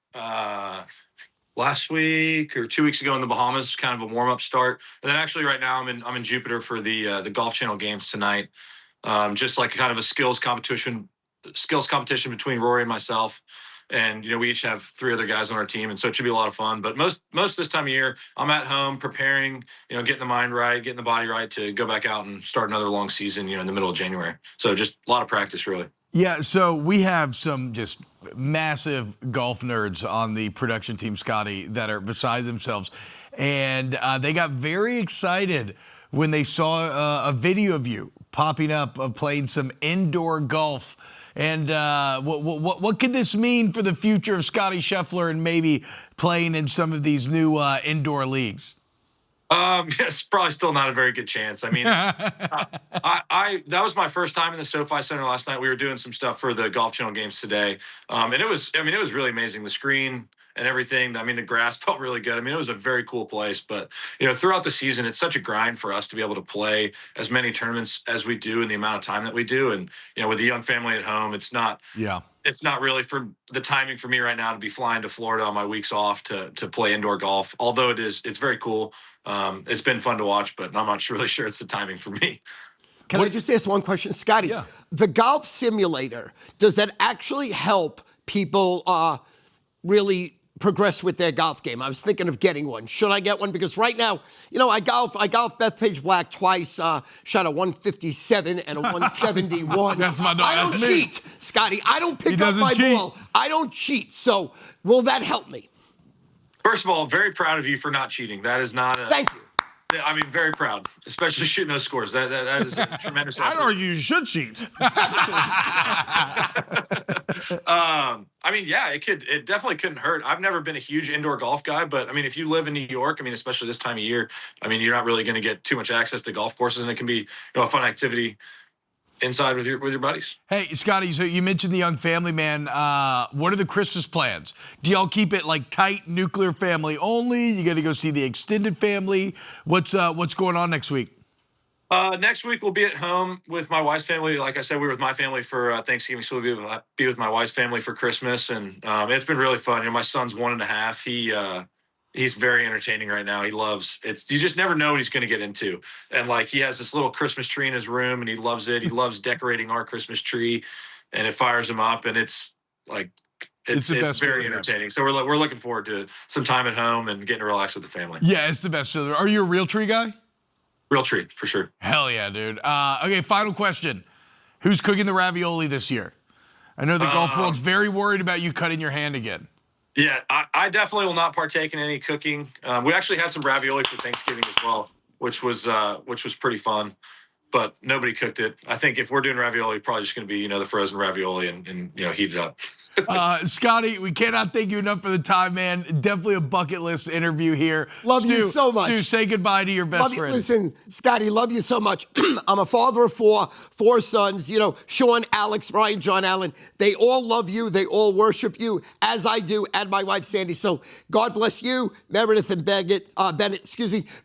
last week or 2 weeks ago in the Bahamas, kind of a warm up start, and then actually right now I'm in Jupiter for the Golf Channel games tonight. Just like kind of a skills competition between Rory and myself. And, we each have 3 other guys on our team. And so it should be a lot of fun. But most this time of year, I'm at home preparing, getting the mind right, getting the body right to go back out and start another long season, in the middle of January. So just a lot of practice, really. Yeah, so we have some just massive golf nerds on the production team, Scottie, that are beside themselves. And they got very excited when they saw a video of you popping up of playing some indoor golf. And what could this mean for the future of Scottie Scheffler and maybe playing in some of these new indoor leagues? It's probably still not a very good chance. I mean, that was my first time in the SoFi Center last night. We were doing some stuff for the Golf Channel games today, and it was really amazing. The screen and everything. I mean, the grass felt really good. I mean, it was a very cool place. But throughout the season, it's such a grind for us to be able to play as many tournaments as we do in the amount of time that we do. And with a young family at home, it's not. Yeah. It's not really for the timing for me right now to be flying to Florida on my weeks off to play indoor golf. Although it's very cool. It's been fun to watch, but I'm not really sure it's the timing for me. Can I just ask one question, Scottie? Yeah. The golf simulator, does that actually help people really progress with their golf game? I was thinking of getting one. Should I get one? Because right now, I golf Bethpage Black twice, shot a 157 and a 171. That's my dog. I don't cheat, Scottie. I don't pick up my ball. I don't cheat. So will that help me? First of all, very proud of you for not cheating. That is not a... Thank you. I mean, very proud, especially shooting those scores. That is a tremendous effort. I'd argue you should cheat. I mean, yeah, it definitely couldn't hurt. I've never been a huge indoor golf guy, but I mean, if you live in New York, I mean, especially this time of year, I mean, you're not really going to get too much access to golf courses, and it can be a fun activity inside with your buddies. Hey, Scottie, so you mentioned the young family, man. What are the Christmas plans? Do y'all keep it like tight nuclear family only? You got to go see the extended family? What's going on next week? Next week we'll be at home with my wife's family. Like I said, we were with my family for Thanksgiving, so we'll be with my wife's family for Christmas, and it's been really fun. My son's 1.5. He's very entertaining right now. He loves it. You just never know what he's going to get into. And he has this little Christmas tree in his room and he loves it. He loves decorating our Christmas tree, and it fires him up, and it's very entertaining. So we're looking forward to some time at home and getting to relax with the family. Yeah, it's the best. Are you a real tree guy? Real tree, for sure. Hell yeah, dude. Okay, final question. Who's cooking the ravioli this year? I know the golf world's very worried about you cutting your hand again. Yeah, I definitely will not partake in any cooking. We actually had some ravioli for Thanksgiving as well, which was pretty fun. But nobody cooked it. I think if we're doing ravioli, probably just going to be the frozen ravioli and heat it up. Scottie, we cannot thank you enough for the time, man. Definitely a bucket list interview here. Love you so much. Stu, say goodbye to your best friend. Listen, Scottie, love you so much. I'm a father of four sons. Sean, Alex, Ryan, John Allen. They all love you. They all worship you, as I do, and my wife, Sandy. So God bless you, Meredith and Bennett.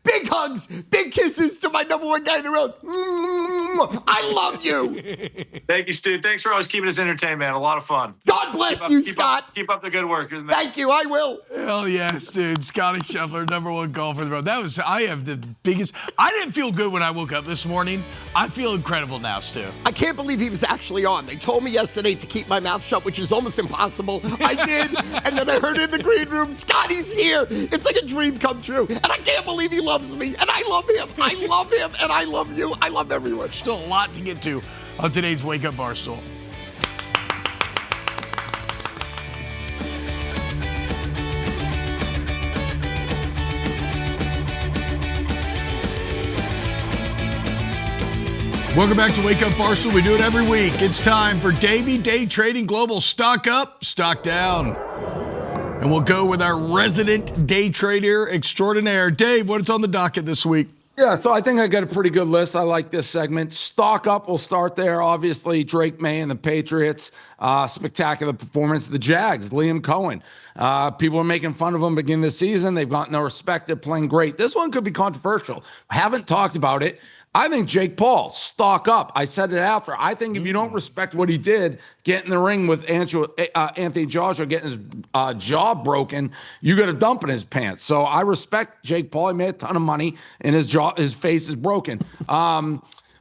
Big hugs, big kisses to my number one guy in the world. I love you. Thank you, Stu. Thanks for always keeping us entertained, man. A lot of fun. God bless. bless you, Scott. Keep up the good work. Thank you. I will. Hell yes, dude. Scottie Scheffler, #1 golfer in the world. I have the biggest. I didn't feel good when I woke up this morning. I feel incredible now, Stu. I can't believe he was actually on. They told me yesterday to keep my mouth shut, which is almost impossible. I did. And then I heard in the green room, Scotty's here. It's like a dream come true. And I can't believe he loves me. And I love him. I love him. And I love you. I love everyone. Still a lot to get to on today's Wake Up Barstool. Welcome back to Wake Up Barstool. We do it every week. It's time for Davey Day Trading Global Stock Up, Stock Down. And we'll go with our resident day trader extraordinaire. Dave, what's on the docket this week? Yeah, so I think I got a pretty good list. I like this segment. Stock up, we'll start there. Obviously, Drake May and the Patriots. Spectacular performance. The Jags, Liam Cohen. People are making fun of him beginning the season. They've gotten no respect. They're playing great. This one could be controversial. Haven't talked about it. I think Jake Paul, stock up. I said it after. I think if you don't respect what he did, get in the ring with Anthony Joshua, getting his jaw broken, you got a dump in his pants. So I respect Jake Paul. He made a ton of money, and his face is broken.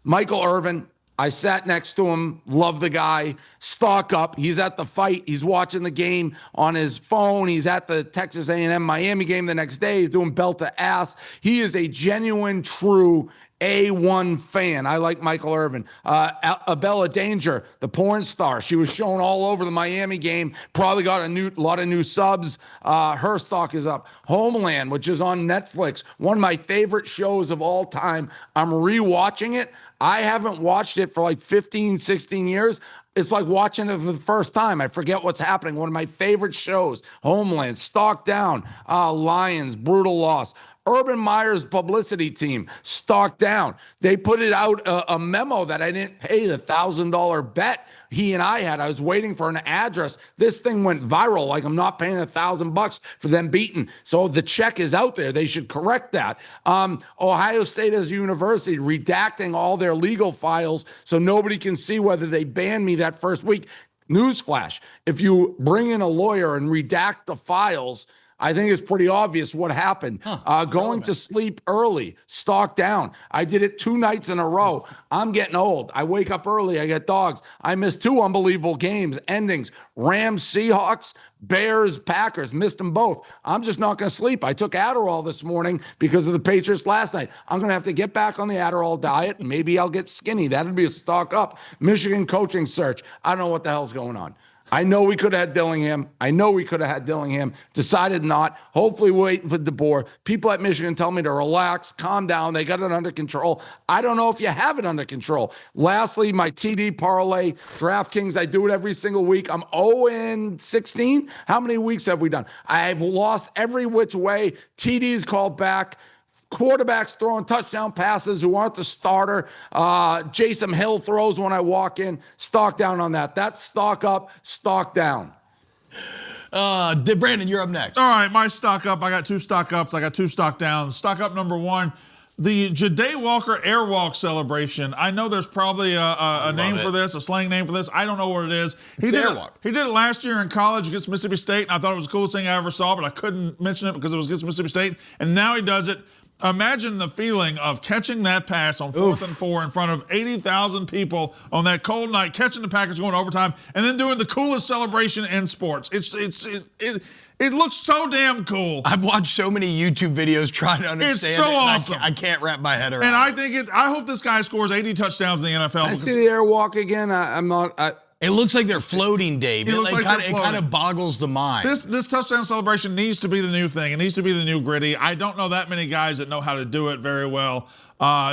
Michael Irvin, I sat next to him, love the guy, stock up. He's at the fight. He's watching the game on his phone. He's at the Texas A&M Miami game the next day. He's doing belt to ass. He is a genuine, true A1 fan. I like Michael Irvin. Abella Danger, the porn star. She was shown all over the Miami game. Probably got a lot of new subs. Her stock is up. Homeland, which is on Netflix. One of my favorite shows of all time. I'm rewatching it. I haven't watched it for like 15, 16 years. It's like watching it for the first time. I forget what's happening. One of my favorite shows. Homeland, stock down. Lions, brutal loss. Urban Meyer's publicity team, stock down. They put it out a memo that I didn't pay the $1,000 bet he and I had. I was waiting for an address. This thing went viral. Like I'm not paying $1,000 for them beaten. So the check is out there. They should correct that. Ohio State as a university redacting all their legal files so nobody can see whether they banned me that first week. Newsflash: if you bring in a lawyer and redact the files, I think it's pretty obvious what happened. Going to sleep early, stock down. I did it 2 nights in a row. I'm getting old. I wake up early. I get dogs. I missed 2 unbelievable games, endings. Rams, Seahawks, Bears, Packers. Missed them both. I'm just not going to sleep. I took Adderall this morning because of the Patriots last night. I'm going to have to get back on the Adderall diet. Maybe I'll get skinny. That'd be a stock up. Michigan coaching search. I don't know what the hell's going on. I know we could have had Dillingham. Decided not. Hopefully we're waiting for DeBoer. People at Michigan tell me to relax, calm down. They got it under control. I don't know if you have it under control. Lastly, my TD parlay, DraftKings. I do it every single week. I'm 0-16. How many weeks have we done? I've lost every which way. TD's called back. Quarterbacks throwing touchdown passes who aren't the starter. Jason Hill throws when I walk in. Stock down on that. That's stock up, stock down. Brandon, you're up next. All right, my stock up. I got 2 stock ups. I got 2 stock downs. Stock up number 1, the Ja'Day Walker Airwalk celebration. I know there's probably a name for this, a slang name for this. I don't know what it is. He did it last year in college against Mississippi State, and I thought it was the coolest thing I ever saw, but I couldn't mention it because it was against Mississippi State, and now he does it. Imagine the feeling of catching that pass on 4th and 4 in front of 80,000 people on that cold night, catching the Packers going overtime, and then doing the coolest celebration in sports. It looks so damn cool. I've watched so many YouTube videos trying to understand it's so it. Awesome. I can't wrap my head around And I hope this guy scores 80 touchdowns in the NFL. I see the airwalk again. It looks like they're floating, Dave. It kind of boggles the mind. This touchdown celebration needs to be the new thing. It needs to be the new gritty. I don't know that many guys that know how to do it very well.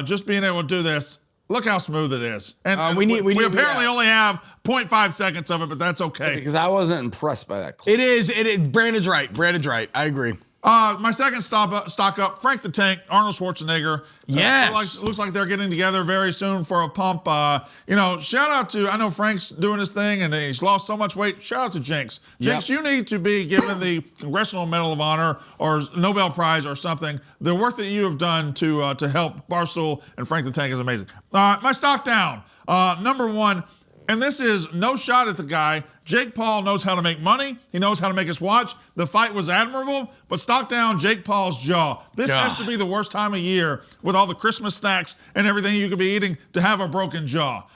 Just being able to do this, look how smooth it is. And we apparently only have 0.5 seconds of it, but that's okay. Because I wasn't impressed by that clip. It is. Brandon's right. I agree. My second stock up, Frank the Tank, Arnold Schwarzenegger. Yes. Looks like they're getting together very soon for a pump. Shout out to, I know Frank's doing his thing and he's lost so much weight. Shout out to Jinx. Jinx, you need to be given the Congressional Medal of Honor or Nobel Prize or something. The work that you have done to help Barstool and Frank the Tank is amazing. My stock down. Number 1, And this is no shot at the guy. Jake Paul knows how to make money. He knows how to make us watch. The fight was admirable, but stock down Jake Paul's jaw. This has to be the worst time of year with all the Christmas snacks and everything you could be eating to have a broken jaw.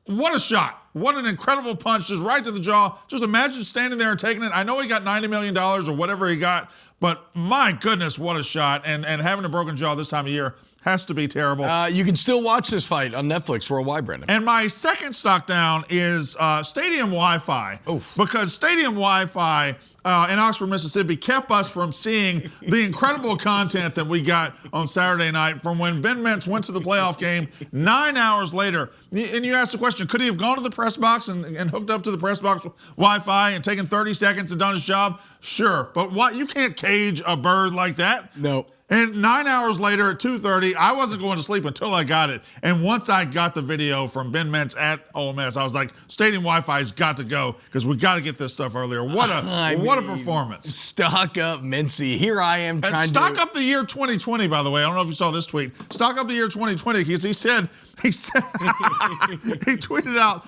What a shot. What an incredible punch, just right to the jaw. Just imagine standing there and taking it. I know he got $90 million or whatever he got, but my goodness, what a shot. And having a broken jaw this time of year has to be terrible. You can still watch this fight on Netflix worldwide, Brandon. And my second stock down is Stadium Wi-Fi. Oof. Because Stadium Wi-Fi in Oxford, Mississippi kept us from seeing the incredible content that we got on Saturday night from when Ben Mintz went to the playoff game 9 hours later. And you asked the question, could he have gone to the press box and hooked up to the press box Wi-Fi and taken 30 seconds and done his job? Sure. But what? You can't cage a bird like that. No. And 9 hours later at 2:30, I wasn't going to sleep until I got it. And once I got the video from Ben Mintz at OMS, I was like, Stadium Wi-Fi's got to go because we got to get this stuff earlier. What a performance. Stock up, Mintzy. Here I am trying stock up the year 2020, by the way. I don't know if you saw this tweet. Stock up the year 2020 because he tweeted out,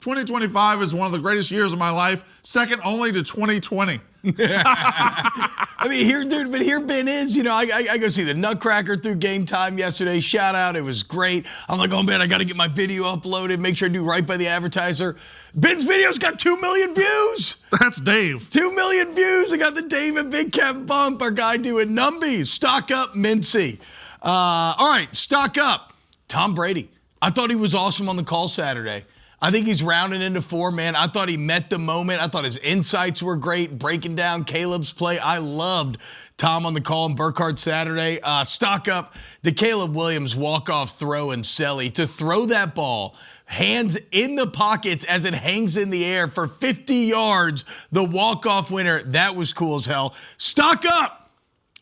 2025 is one of the greatest years of my life, second only to 2020. I mean, here Ben is, I go see the Nutcracker through Game Time yesterday. Shout out. It was great. I'm like, oh man, I got to get my video uploaded, make sure I do right by the advertiser. Ben's video's got 2 million views. That's Dave. 2 million views. I got the Dave and Big Cat Bump, our guy doing numbies. Stock up, Mintzy. All right, stock up. Tom Brady. I thought he was awesome on the call Saturday. I think he's rounding into form, man. I thought he met the moment. I thought his insights were great, breaking down Caleb's play. I loved Tom on the call in Burkhardt Saturday. Stock up the Caleb Williams walk-off throw and Selly. To throw that ball, hands in the pockets as it hangs in the air for 50 yards, the walk-off winner, that was cool as hell. Stock up,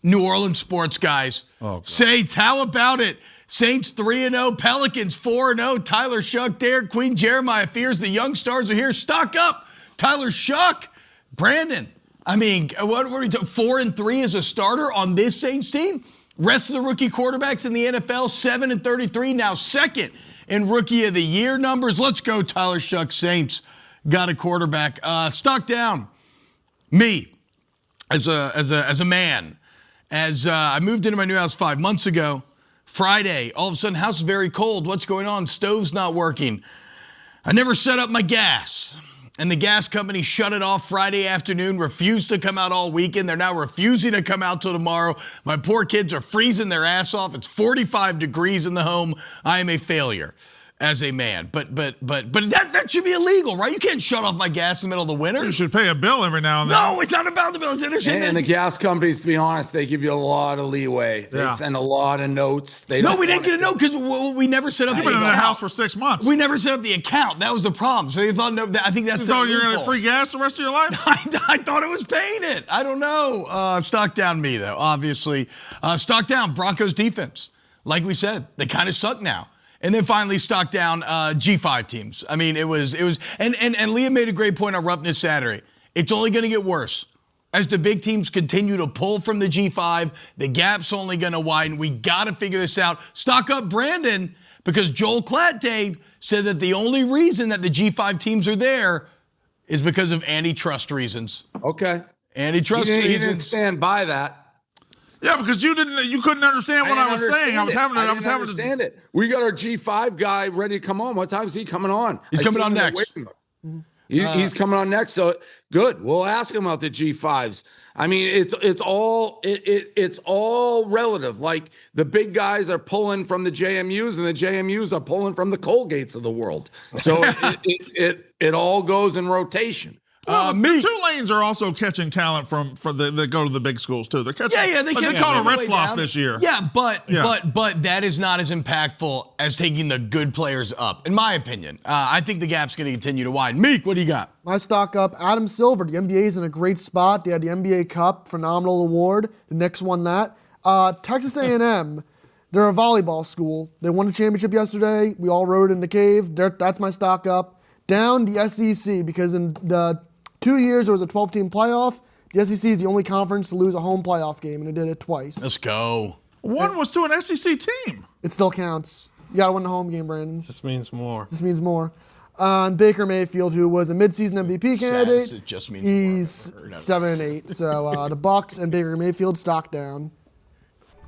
New Orleans sports guys. Oh, Saints, how about it? Saints 3-0, Pelicans 4-0, Tyler Shuck, Derek Queen, Jeremiah Fears, the young stars are here. Stock up, Tyler Shuck, Brandon. I mean, what were we talking? 4-3 as a starter on this Saints team? Rest of the rookie quarterbacks in the NFL, 7-33, now second in Rookie of the Year numbers. Let's go, Tyler Shuck, Saints. Got a quarterback. Stock down. Me, as a man, as I moved into my new house 5 months ago. Friday, all of a sudden, house is very cold. What's going on? Stove's not working. I never set up my gas. And the gas company shut it off Friday afternoon, refused to come out all weekend. They're now refusing to come out till tomorrow. My poor kids are freezing their ass off. It's 45 degrees in the home. I am a failure as a man. But that should be illegal, right? You can't shut off my gas in the middle of the winter. You should pay a bill every now and then. No, it's not about the bill. And the gas companies, to be honest, they give you a lot of leeway. They send a lot of notes. We didn't get a note because we never set up the account. You've been in the house for 6 months. We never set up the account. That was the problem. So they thought, I think that's the you're going to free gas the rest of your life? I thought it was paying it. I don't know. Stock down me, though, obviously. Stock down Broncos defense. Like we said, they kind of suck now. And then finally stock down G5 teams. I mean, it was, and Liam made a great point on Roughness Saturday. It's only going to get worse. As the big teams continue to pull from the G5, the gap's only going to widen. We got to figure this out. Stock up Brandon, because Joel Klatt, Dave, said that the only reason that the G5 teams are there is because of antitrust reasons. Okay. Antitrust reasons. He didn't stand by that. Yeah, because you couldn't understand what I was saying. I was having to understand it. We got our G5 guy ready to come on. What time is he coming on? He's coming on next. He's coming on next. So good. We'll ask him about the G5s. I mean, it's all relative. Like the big guys are pulling from the JMUs, and the JMUs are pulling from the Colgates of the world. So it all goes in rotation. Tulanes are also catching talent from that go to the big schools too. They're catching. They caught a Retzloff this year. But that is not as impactful as taking the good players up, in my opinion. I think the gap's going to continue to widen. Meek, what do you got? My stock up, Adam Silver. The NBA's in a great spot. They had the NBA Cup, phenomenal award. The Knicks won that. Texas A&M, they're a volleyball school. They won a championship yesterday. We all rode in the cave. That's my stock up. Down the SEC, because in the 2 years there was a 12-team playoff. The SEC is the only conference to lose a home playoff game, and it did it twice. Let's go. One was to an SEC team. It still counts. You got to win the home game, Brandon. Just means more. Just means more. Baker Mayfield, who was a midseason MVP candidate. It just means He's 7-8. So the Bucks and Baker Mayfield stock down.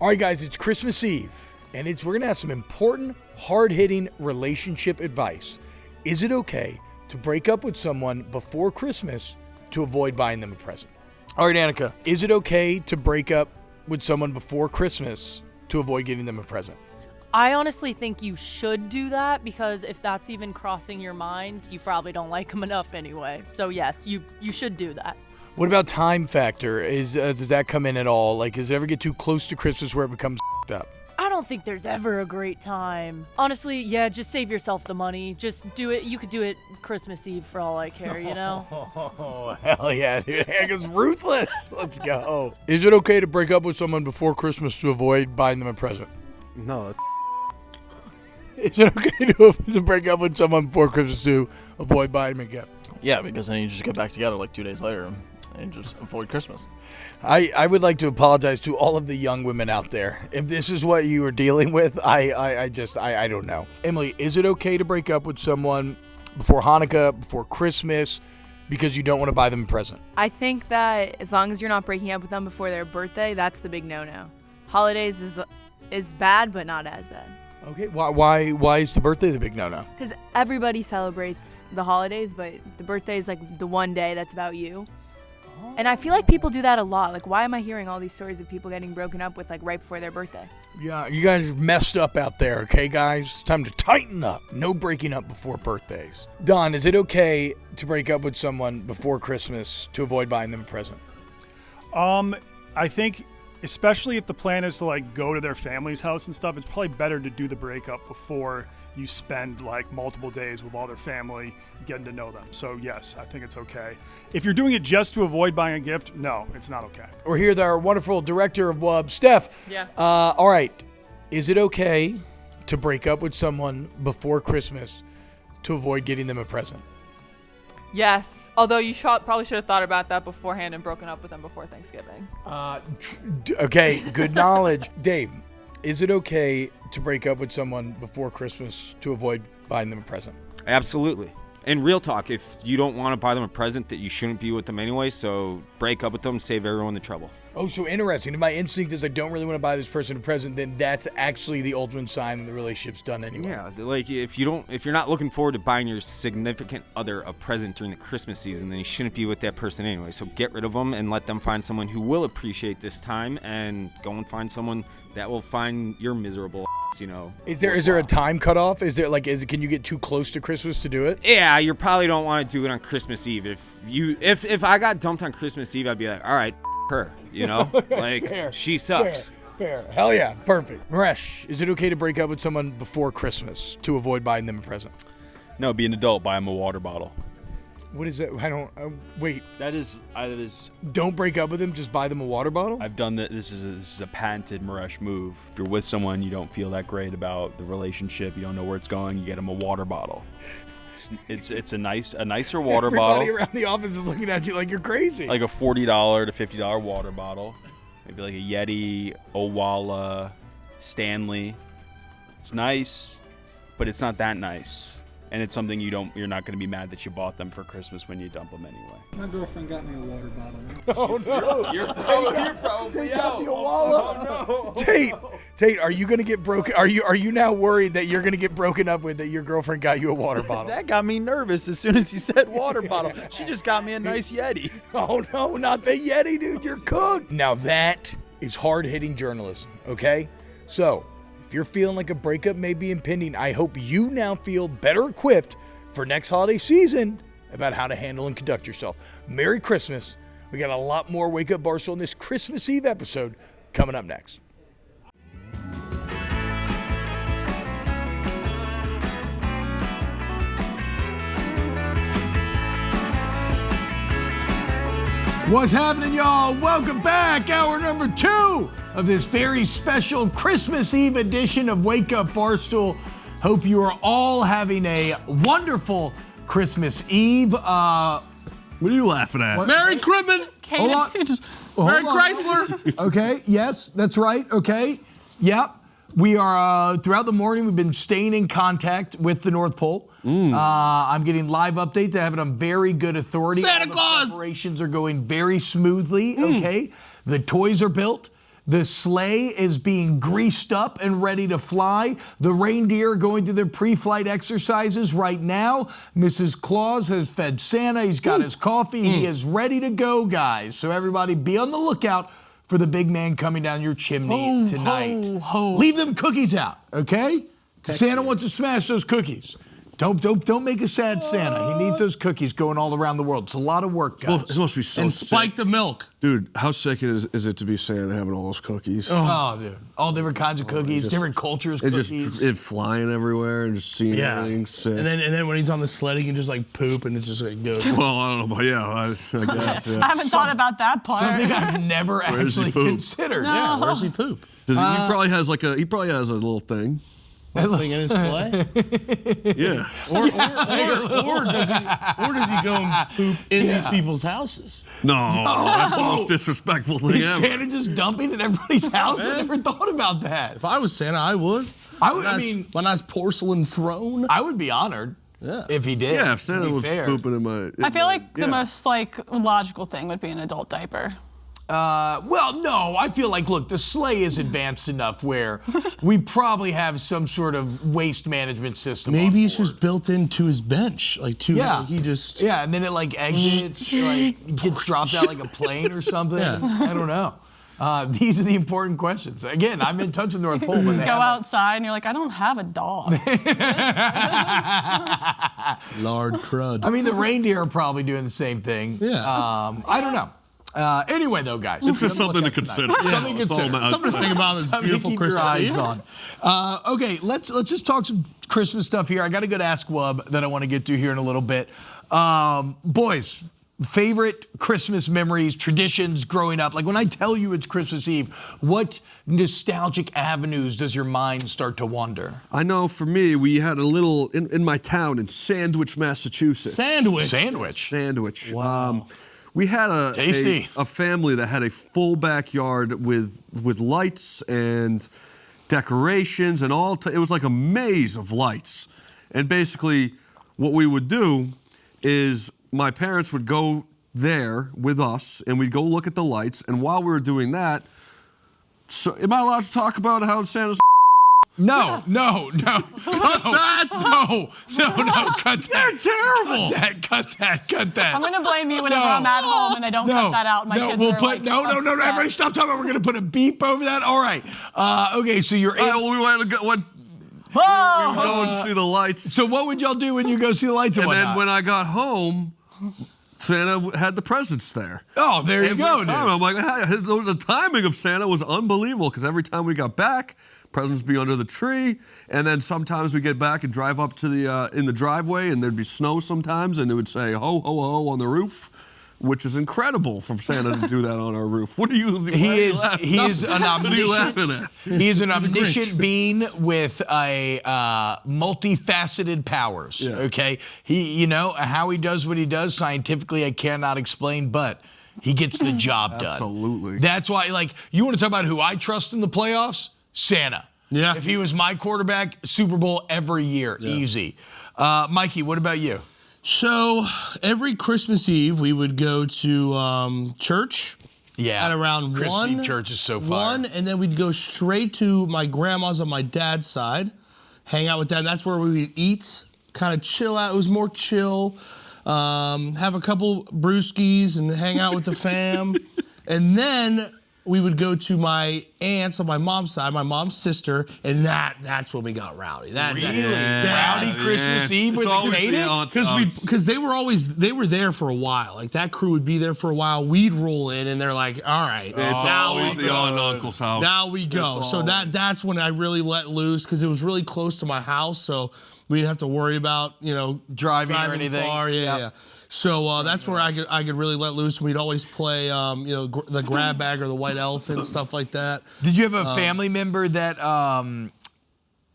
All right, guys, it's Christmas Eve, and we're gonna have some important, hard-hitting relationship advice. Is it okay to break up with someone before Christmas to avoid buying them a present? All right, Annika, is it okay to break up with someone before Christmas to avoid getting them a present? I honestly think you should do that, because if that's even crossing your mind, you probably don't like them enough anyway. So yes, you should do that. What about time factor? Does that come in at all? Like, does it ever get too close to Christmas where it becomes up? I don't think there's ever a great time. Honestly, yeah, just save yourself the money. Just do it. You could do it Christmas Eve for all I care, you know? Oh, hell yeah, dude. Annika's ruthless. Let's go. Is it okay to break up with someone before Christmas to avoid buying them a present? No. Is it okay to break up with someone before Christmas to avoid buying them a gift? Yeah, because then you just get back together like 2 days later and just avoid Christmas. I would like to apologize to all of the young women out there. If this is what you are dealing with, I don't know. Emily, is it okay to break up with someone before Hanukkah, before Christmas, because you don't want to buy them a present? I think that as long as you're not breaking up with them before their birthday, that's the big no-no. Holidays is bad, but not as bad. Okay, why is the birthday the big no-no? Because everybody celebrates the holidays, but the birthday is like the one day that's about you. And I feel like people do that a lot. Like, why am I hearing all these stories of people getting broken up with, like, right before their birthday? Yeah, you guys are messed up out there, okay, guys? It's time to tighten up. No breaking up before birthdays. Don, is it okay to break up with someone before Christmas to avoid buying them a present? I think, especially if the plan is to, like, go to their family's house and stuff, it's probably better to do the breakup before you spend, like, multiple days with all their family getting to know them. So, yes, I think it's okay. If you're doing it just to avoid buying a gift, no, it's not okay. We're here with our wonderful director of WUB, Steph. Yeah. All right. Is it okay to break up with someone before Christmas to avoid getting them a present? Yes, although you probably should have thought about that beforehand and broken up with them before Thanksgiving. Okay, good knowledge. Dave, is it okay to break up with someone before Christmas to avoid buying them a present? Absolutely. And real talk, if you don't want to buy them a present, that you shouldn't be with them anyway, so break up with them, save everyone the trouble. Oh, so interesting. If my instinct is I don't really want to buy this person a present, then that's actually the ultimate sign that the relationship's done anyway. Yeah, like if you're not looking forward to buying your significant other a present during the Christmas season, then you shouldn't be with that person anyway. So get rid of them and let them find someone who will appreciate this time, and go and find someone that will find your miserable ass, you know. Is there a time cutoff? Can you get too close to Christmas to do it? Yeah, you probably don't want to do it on Christmas Eve. If I got dumped on Christmas Eve, I'd be like, all right, her, you know, like Fair. she sucks. Fair. Hell yeah, perfect. Maresh, is it okay to break up with someone before Christmas to avoid buying them a present? No, be an adult, buy them a water bottle. What is that? I don't. Wait. That is. Don't break up with them. Just buy them a water bottle. I've done that. This is a patented Maresh move. If you're with someone, you don't feel that great about the relationship. You don't know where it's going. You get them a water bottle. It's a nicer water bottle. Everybody around the office is looking at you like you're crazy. Like a $40 to $50 water bottle. Maybe like a Yeti, Owala, Stanley. It's nice, but it's not that nice. And it's something you're not going to be mad that you bought them for Christmas when you dump them anyway. My girlfriend got me a water bottle. Oh no! You're probably out. Oh, no. Tate, are you gonna get broken? Are you now worried that you're gonna get broken up with, that your girlfriend got you a water bottle? That got me nervous as soon as he said water bottle. She just got me a nice Yeti. Oh no, not the Yeti, dude. You're cooked. Now that is hard-hitting journalism. Okay, so if you're feeling like a breakup may be impending, I hope you now feel better equipped for next holiday season about how to handle and conduct yourself. Merry Christmas. We got a lot more Wake Up Barstool in this Christmas Eve episode coming up next. What's happening, y'all? Welcome back. Hour number 2 of this very special Christmas Eve edition of Wake Up Barstool. Hope you are all having a wonderful Christmas Eve. What are you laughing at? Merry Christmas. Hold on. Merry Chrysler. Okay, yes, that's right. Okay, yep. We are, throughout the morning, we've been staying in contact with the North Pole. I'm getting live updates. I have it on very good authority. Santa Claus! Preparations are going very smoothly, okay? The toys are built. The sleigh is being greased up and ready to fly. The reindeer are going through their pre-flight exercises right now. Mrs. Claus has fed Santa. He's got his coffee. He is ready to go, guys. So everybody be on the lookout for the big man coming down your chimney tonight. Leave them cookies out, okay? Santa wants to smash those cookies. Don't make a sad Santa. He needs those cookies going all around the world. It's a lot of work, guys. Well, it must be so And sick. spike the milk. Dude, how sick is it to be Santa having all those cookies? Oh, dude. All different kinds of cookies, different cultures and cookies. It flying everywhere and just seeing everything. Sick. And then when he's on the sled, he can just like poop and it just like goes. Well, I don't know, but yeah, I guess. Yeah. I haven't thought about that part. Something I've never Where does he actually poop? considered. No. Yeah, where does he poop? He probably has a little thing. Thing in his sleigh? Yeah. Or does he go and poop in these people's houses? No, that's the most disrespectful thing Is ever. Santa just dumping at everybody's house? I never thought about that. If I was Santa, I would. My nice porcelain throne. I would be honored if he did. Yeah, if Santa to be was fair. pooping in my. I feel like the most logical thing would be an adult diaper. Well, no, I feel like, look, the sleigh is advanced enough where we probably have some sort of waste management system. Maybe it's just built into his bench, like he just. Yeah, and then it like exits, like gets dropped out like a plane or something. Yeah. I don't know. These are the important questions. Again, I'm in touch with North Pole, but You they go haven't- outside and you're like, I don't have a dog. Lord crud. I mean, the reindeer are probably doing the same thing. Yeah. I don't know. Anyway, though, guys, It's just be on the something to lookout tonight. consider. Yeah, Something to that's all consider. I'm Something to think about this Something to beautiful keep your Christmas eyes Eve. on. Okay, let's just talk some Christmas stuff here. I got a good Ask Wub that I want to get to here in a little bit. Boys, favorite Christmas memories, traditions growing up. Like when I tell you it's Christmas Eve, what nostalgic avenues does your mind start to wander? I know for me, we had a little in my town in Sandwich, Massachusetts. Sandwich. Wow. We had a family that had a full backyard with lights and decorations and all. It was like a maze of lights. And basically, what we would do is my parents would go there with us, and we'd go look at the lights. And while we were doing that, so am I allowed to talk about how Santa's? No. Cut that! No, cut that. You're terrible. Cut that. I'm going to blame you whenever I'm at home and I don't cut that out. My kids are like, no. Everybody stop talking. We're going to put a beep over that. All right. Okay, so you're in. We went to go and see the lights. So what would y'all do when you go see the lights? And then when I got home, Santa had the presents there. Oh, there you Every go, time. dude. I'm like, hey, the timing of Santa was unbelievable because every time we got back, presents be under the tree, and then sometimes we get back and drive up to the in the driveway, and there'd be snow sometimes, and it would say ho ho ho on the roof, which is incredible for Santa to do that on our roof. What are you? He is an What are you laughing omniscient. at? He is an omniscient being with a multifaceted powers. Yeah. Okay, how he does what he does scientifically, I cannot explain, but he gets the job done. Absolutely. That's why, like, you want to talk about who I trust in the playoffs? Santa. Yeah. If he was my quarterback, Super Bowl every year, easy. Mikey, what about you? So every Christmas Eve, we would go to church. Yeah. At around Christmas 1. Eve church is so fire. And then we'd go straight to my grandma's on my dad's side, hang out with them. That's where we would eat, kind of chill out. It was more chill. Have a couple brewskis and hang out with the fam. And then we would go to my aunt's on my mom's side, my mom's sister, and that's when we got rowdy. Rowdy Christmas Eve with the cadence? Because they were there for a while. Like that crew would be there for a while. We'd roll in, and they're like, "All right, It's always the aunt and uncle's house. now we go." So that's when I really let loose because it was really close to my house, so we didn't have to worry about driving or anything. far. Yeah. So that's where I could really let loose. We'd always play, the grab bag or the white elephant, stuff like that. Did you have a family member that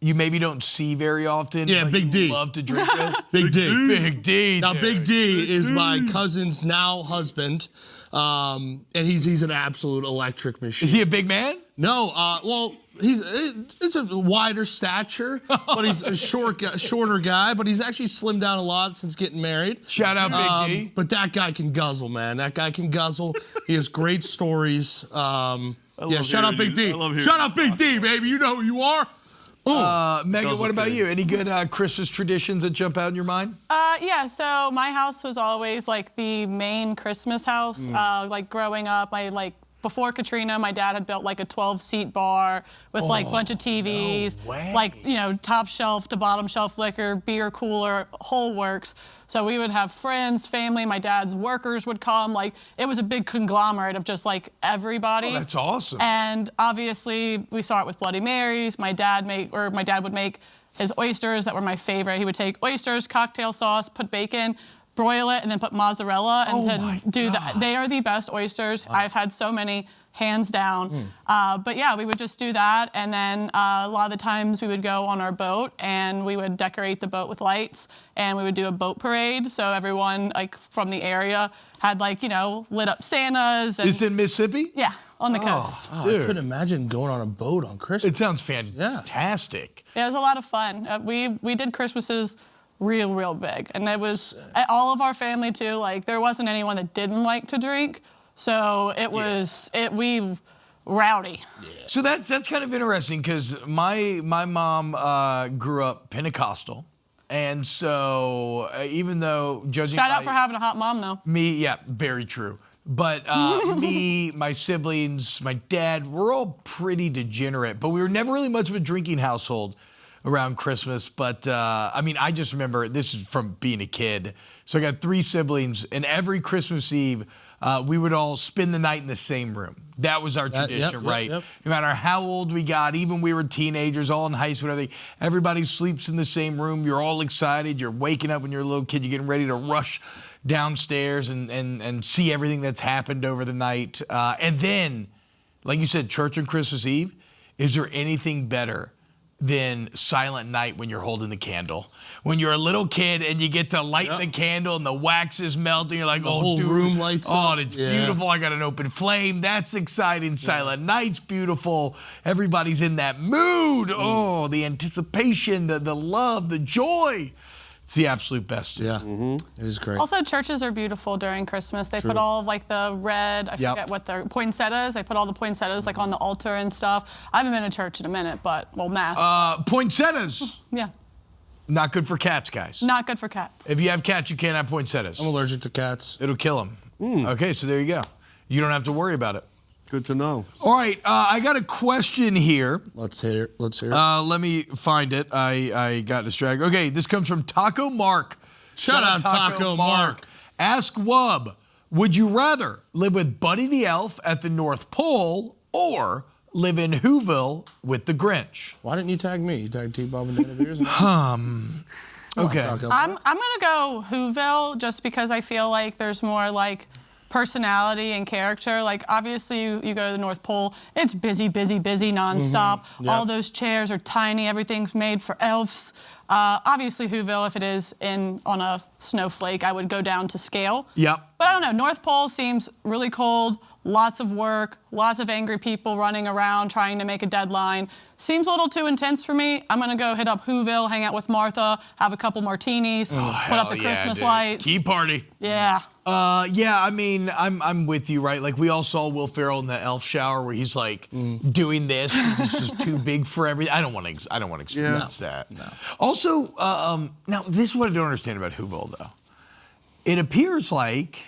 you maybe don't see very often? Yeah, but Big you D. love to drink with? Big D. Big D. Now, dude. Big D is my cousin's now husband, and he's an absolute electric machine. Is he a big man? No, well, it's a wider stature, but he's a shorter guy. But he's actually slimmed down a lot since getting married. Shout out Big D. But that guy can guzzle, man. That guy can guzzle. He has great stories. Shout out Big D. Shout out Big D, baby. You know who you are. Megan, what about you? Any good Christmas traditions that jump out in your mind? Yeah, so my house was always like the main Christmas house. Like growing up, before Katrina, my dad had built like a 12-seat bar with like a bunch of TVs, like, top shelf to bottom shelf liquor, beer cooler, whole works. So we would have friends, family, my dad's workers would come. Like, it was a big conglomerate of just like everybody. Oh, that's awesome. And obviously we saw it with Bloody Marys. My dad would make his oysters that were my favorite. He would take oysters, cocktail sauce, put bacon, broil it, and then put mozzarella and then do that. They are the best oysters. Wow. I've had so many, hands down. But yeah, we would just do that. And then a lot of the times we would go on our boat and we would decorate the boat with lights and we would do a boat parade. So everyone like from the area had lit up Santas. And, Is it in Mississippi? Yeah, on the coast. I couldn't imagine going on a boat on Christmas. It sounds fantastic. Yeah, it was a lot of fun. We did Christmases real big. And it was all of our family too. Like there wasn't anyone that didn't like to drink. So it was we rowdy. Yeah. So that's kind of interesting because my mom grew up Pentecostal. And so even though judging Shout out for having a hot mom though. Very true. But me, my siblings, my dad, we're all pretty degenerate, but we were never really much of a drinking household around Christmas. But I just remember, this is from being a kid. So I got 3 siblings, and every Christmas Eve, we would all spend the night in the same room. That was our tradition, right? Yep. No matter how old we got, even we were teenagers, all in high school, everybody sleeps in the same room. You're all excited. You're waking up when you're a little kid. You're getting ready to rush downstairs and see everything that's happened over the night. And then, like you said, church on Christmas Eve, is there anything better than Silent Night when you're holding the candle? When you're a little kid and you get to light the candle and the wax is melting, you're like, the whole room lights up. Oh, it's beautiful. I got an open flame. That's exciting. Silent Night's beautiful. Everybody's in that mood. Oh, the anticipation, the love, the joy. It's the absolute best. Yeah, it is great. Also, churches are beautiful during Christmas. They put all of like the red, I forget what they're, poinsettias. They put all the poinsettias like on the altar and stuff. I haven't been to church in a minute, but, mass. Poinsettias. Yeah. Not good for cats, guys. Not good for cats. If you have cats, you can't have poinsettias. I'm allergic to cats. It'll kill them. Okay, so there you go. You don't have to worry about it. Good to know. All right, I got a question here. Let's hear it. Let me find it. I got distracted. Okay, this comes from Taco Mark. Shout out Taco Mark. Ask Wub, would you rather live with Buddy the Elf at the North Pole or live in Whoville with the Grinch? Why didn't you tag me? You tagged T-Bob and Dana Beers? Okay. I'm gonna go Whoville just because I feel like there's more like personality and character. Like obviously you go to the North Pole, it's busy nonstop. Yep. All those chairs are tiny, everything's made for elves. Obviously Whoville, if it is on a snowflake, I would go down to scale. Yep. But I don't know, North Pole seems really cold, lots of work, lots of angry people running around trying to make a deadline. Seems a little too intense for me. I'm gonna go hit up Whoville, hang out with Martha, have a couple martinis, put up the Christmas lights. Key party. Yeah. I'm with you, right? Like we all saw Will Ferrell in the elf shower where he's like doing this. It's just too big for everything. I don't want to experience that. No. Also, now this is what I don't understand about Whoville though. It appears like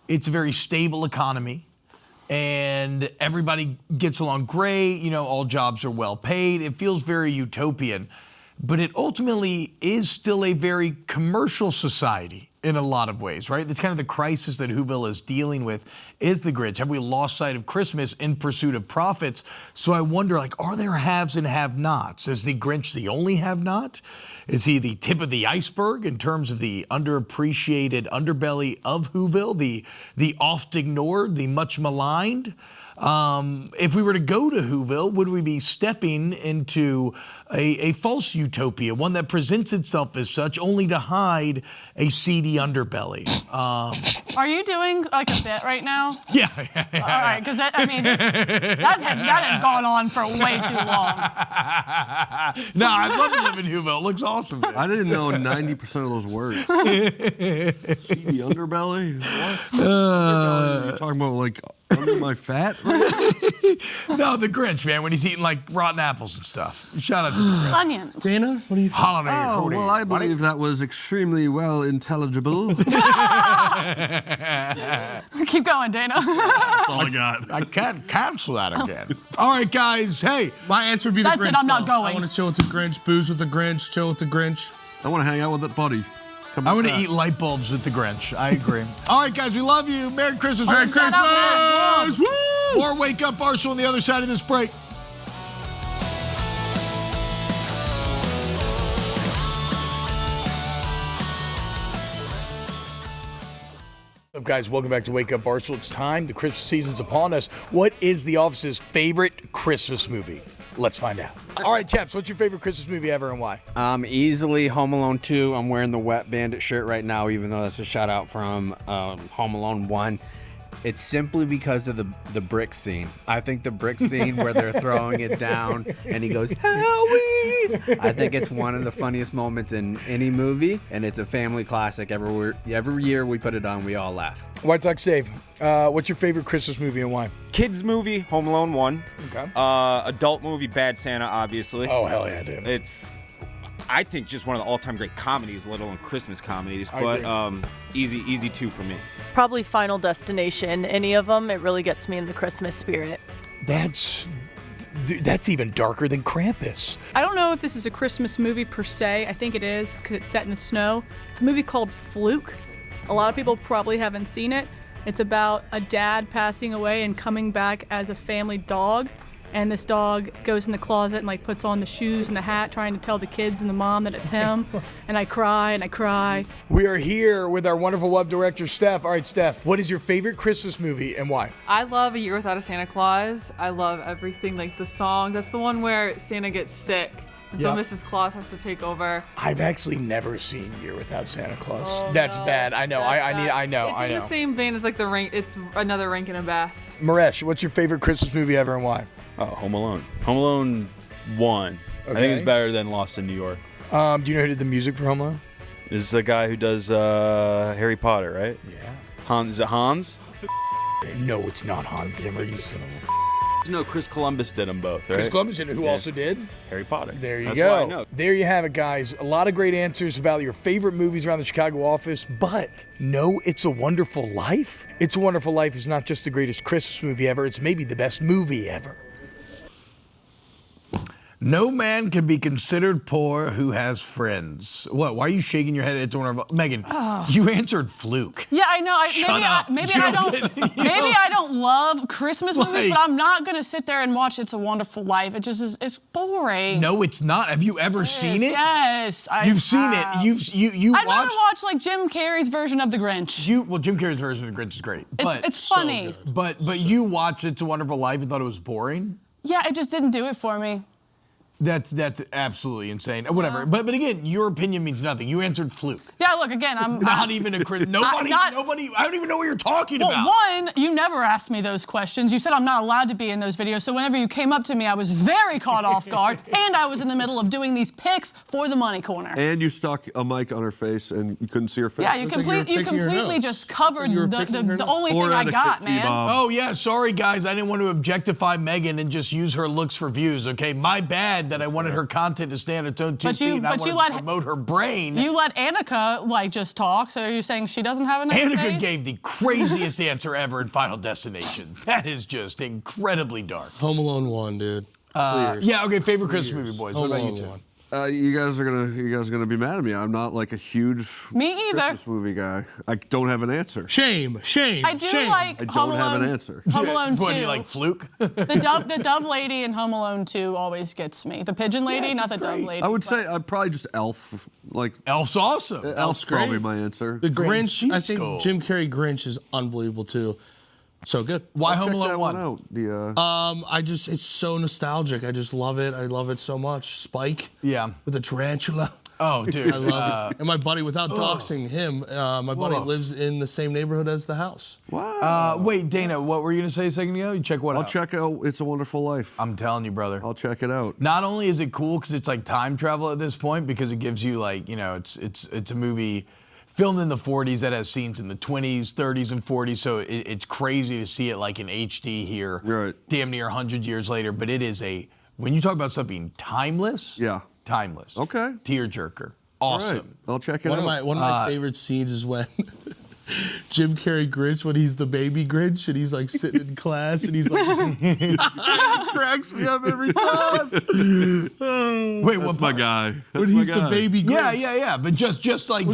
it's a very stable economy and everybody gets along great. All jobs are well paid. It feels very utopian, but it ultimately is still a very commercial society in a lot of ways, right? That's kind of the crisis that Whoville is dealing with is the Grinch. Have we lost sight of Christmas in pursuit of profits? So I wonder, are there haves and have-nots? Is the Grinch the only have-not? Is he the tip of the iceberg in terms of the underappreciated underbelly of Whoville, the oft ignored, the much maligned? If we were to go to Whoville, would we be stepping into a false utopia, one that presents itself as such, only to hide a seedy underbelly? Are you doing like a bit right now? Yeah. All right, because that had gone on for way too long. No, I'd love to live in Whoville. It looks awesome. I didn't know 90% of those words. Seedy underbelly? What? Are you talking about like under my fat? No, the Grinch, man, when he's eating like rotten apples and stuff. Shout out to the Grinch. Onions. Dana, what do you think? Holiday. Oh, well, I believe that was extremely well intelligible. Keep going, Dana. That's all I got. I can't cancel that again. All right, guys. Hey, my answer would be the That's Grinch. it, I'm not though. going. I want to chill with the Grinch, booze with the Grinch, chill with the Grinch. I want to hang out with that buddy. I want to eat light bulbs with the Grinch. I agree. All right, guys, we love you. Merry Christmas. Oh, Merry shout out, Christmas. Woo! More Wake Up Barstool on the other side of this break. What's up, guys? Welcome back to Wake Up Barstool. It's time. The Christmas season's upon us. What is the office's favorite Christmas movie? Let's find out. All right, chaps, what's your favorite Christmas movie ever and why? Easily Home Alone 2. I'm wearing the Wet Bandit shirt right now, even though that's a shout out from Home Alone 1. It's simply because of the brick scene. I think the brick scene where they're throwing it down and he goes, Howie! I think it's one of the funniest moments in any movie, and it's a family classic. Every year we put it on, we all laugh. White Sox Dave, what's your favorite Christmas movie and why? Kids movie, Home Alone 1. Okay. Adult movie, Bad Santa, obviously. Oh, hell yeah, dude. It's, I think, just one of the all-time great comedies, let alone Christmas comedies. I But agree. easy 2 for me. Probably Final Destination. Any of them, it really gets me in the Christmas spirit. That's even darker than Krampus. I don't know if this is a Christmas movie per se. I think it is because it's set in the snow. It's a movie called Fluke. A lot of people probably haven't seen it. It's about a dad passing away and coming back as a family dog. And this dog goes in the closet and like puts on the shoes and the hat, trying to tell the kids and the mom that it's him. And I cry and I cry. We are here with our wonderful web director, Steph. All right, Steph, what is your favorite Christmas movie and why? I love A Year Without a Santa Claus. I love everything, like the songs. That's the one where Santa gets sick. And so Yep. Mrs. Claus has to take over. I've actually never seen Year Without Santa Claus. Oh, That's no. bad. I know. That's I know. It's in the same vein as like the rank. It's another Rankin and Bass. Maresh, what's your favorite Christmas movie ever and why? Oh, Home Alone. Home Alone 1. I think it's Okay. better than Lost in New York. Do you know who did the music for Home Alone? This is the guy who does Harry Potter, right? Yeah. Is it Hans? No, it's not Hans Zimmer. You son of a... No, Chris Columbus did them both, right? Chris Columbus did it. Who Yeah. also did? Harry Potter. There you That's why I go. know. There you have it, guys. A lot of great answers about your favorite movies around the Chicago office, but no, It's a Wonderful Life. It's a Wonderful Life is not just the greatest Christmas movie ever, it's maybe the best movie ever. No man can be considered poor who has friends. What? Why are you shaking your head at Megan? You answered Fluke. Yeah, I know. Shut up. Maybe You I don't don't. get- you Maybe don't- I don't love Christmas movies, Like- but I'm not gonna sit there and watch It's a Wonderful Life. It just is. It's boring. No, it's not. Have you ever seen it? Yes, You've seen it. You I'd rather watched. watch like Jim Carrey's version of The Grinch. Well, Jim Carrey's version of The Grinch is great. It's funny. But you watched It's a Wonderful Life and thought it was boring? Yeah, it just didn't do it for me. That's absolutely insane. Whatever. But again, your opinion means nothing. You answered Fluke. Yeah, look again. I'm Not even a Chris. Nobody. I don't even know what you're talking Well, about. one, you never asked me those questions. You said I'm not allowed to be in those videos. So whenever you came up to me, I was very caught off guard, and I was in the middle of doing these picks for the money corner. And you stuck a mic on her face and you couldn't see her face. Yeah, you completely just covered the only thing I got, man. Oh yeah, sorry guys, I didn't want to objectify Megan and just use her looks for views. Okay, my bad that I wanted her content to stand on its own two feet. And I wanted to promote her brain. You let Annika like just talk. So you're saying she doesn't have a nice Annika face? gave the craziest answer ever in Final Destination. That is just incredibly dark. Home Alone 1, dude. Yeah, okay, favorite Christmas movie, boys. What about you two? You guys are gonna be mad at me. I'm not like a huge Me either. Christmas movie guy. I don't have an answer. Shame. I do like I Home don't have Alone. an answer. Home Alone 2. What, do you like Fluke? The dove lady in Home Alone 2 always gets me. The pigeon lady, not the dove lady. I would say I'd probably just Elf. Like Elf's awesome. Elf's probably my answer. The Grinch, I think Francisco. Jim Carrey Grinch is unbelievable too. So good. Why I'll Home check Alone that 1? out. The, it's so nostalgic. I just love it. I love it so much. Spike. Yeah. With a tarantula. Oh, dude. I love it. And my buddy, without doxing him, my buddy lives in the same neighborhood as the house. Wow. Wait, Dana, what were you going to say a second ago? You check what I'll out? check out It's a Wonderful Life. I'm telling you, brother. I'll check it out. Not only is it cool because it's like time travel at this point, because it gives you like, it's a movie filmed in the 40s that has scenes in the 20s, 30s, and 40s. So it's crazy to see it like in HD here, right? Damn near 100 years later. But it is when you talk about stuff being timeless, timeless. Okay. Tearjerker. Awesome. All right. I'll check it One out. of my favorite scenes is when Jim Carrey Grinch, when he's the baby Grinch and he's like sitting in class and he's like, cracks me up every time. Wait, That's my guy. When he's the baby Grinch. Yeah. But just like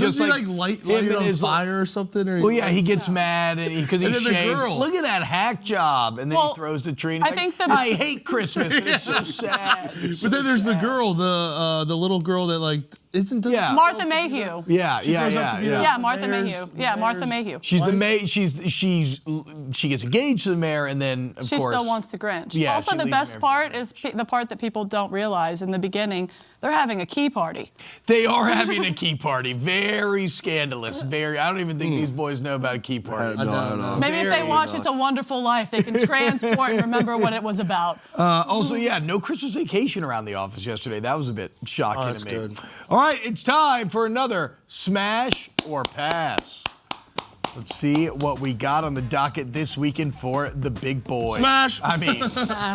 light it on fire or something? Or he gets mad because he And then the shaves. girl. Look at that hack job, and then he throws the tree. And I he's think like, the- I hate Christmas. And it's so sad. It's But so then there's the sad. girl, the little girl that like isn't. Martha Mayhew. Yeah. Yeah, Martha Mayhew. Yeah, Martha Mayhew. She's the mayor. She gets engaged to the mayor, and then of She course still wants to Grinch. Yeah, also, she the leaves best the mayor. part is the part that people don't realize in the beginning. They're having a key party. They are having a key party. Very scandalous. Very. I don't even think these boys know about a key party. No. Maybe if they watch It's a Wonderful Life, they can transport and remember what it was about. Also, no Christmas vacation around the office yesterday. That was a bit shocking that's to me. good. All right, it's time for another smash or pass. Let's see what we got on the docket this weekend for the big boy. Smash. I mean,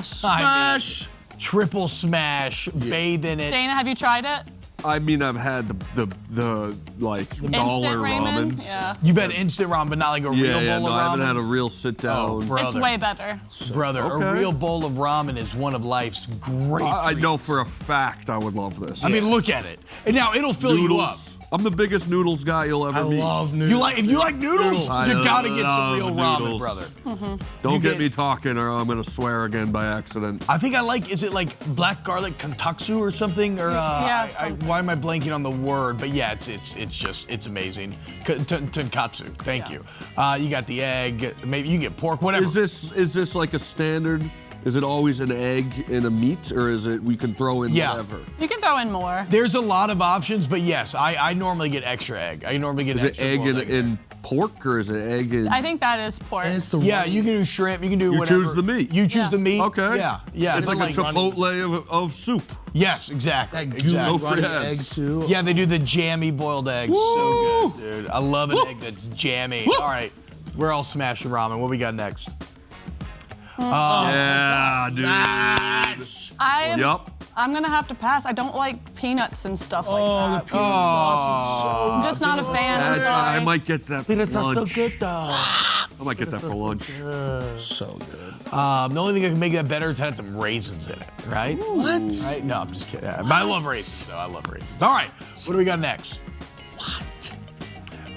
Smash. Triple smash. Bathe in it. Dana, have you tried it? I mean, I've had the like dollar ramen? ramens. Yeah. You've had instant ramen, but not like a real bowl I of ramen. haven't had a real sit down. It's way better. Brother, Okay. a real bowl of ramen is one of life's great I treats. know for a fact I would love this. I mean, look at it. And now it'll fill you up. Noodles. I'm the biggest noodles guy you'll ever meet. love noodles. If you like noodles, I you gotta get some love real ramen, noodles. brother. Don't get me talking or I'm going to swear again by accident. I think I like, is it like black garlic kontaksu or something? Or why am I blanking on the word? But yeah, it's amazing. Tonkatsu, thank you. You got the egg, maybe you get pork, whatever. Is this like a standard? Is it always an egg and a meat, or is it we can throw in whatever? You can throw in more. There's a lot of options, but yes, I normally get extra egg. I normally get Is it extra egg boiled in pork, or is it egg in? I think that is pork. You can do shrimp, you can do You whatever. choose the meat. You choose the meat. Okay. Yeah. It's like a chipotle of soup. Yes, exactly. No free eggs. Yeah, they do the jammy boiled eggs. So good, dude. I love an egg that's jammy. All right, we're all smashing ramen. What we got next? Yeah, dude. I'm gonna have to pass. I don't like peanuts and stuff like that. The peanut sauce is so I'm just not a fan. I'm I sorry. might get that for Peanuts are so lunch. good, though. I might get that for lunch. So good. The only thing that can make that better is to have some raisins in it, right? What? Right? No, I'm just kidding. But I love raisins, so I love raisins. All right, what do we got next?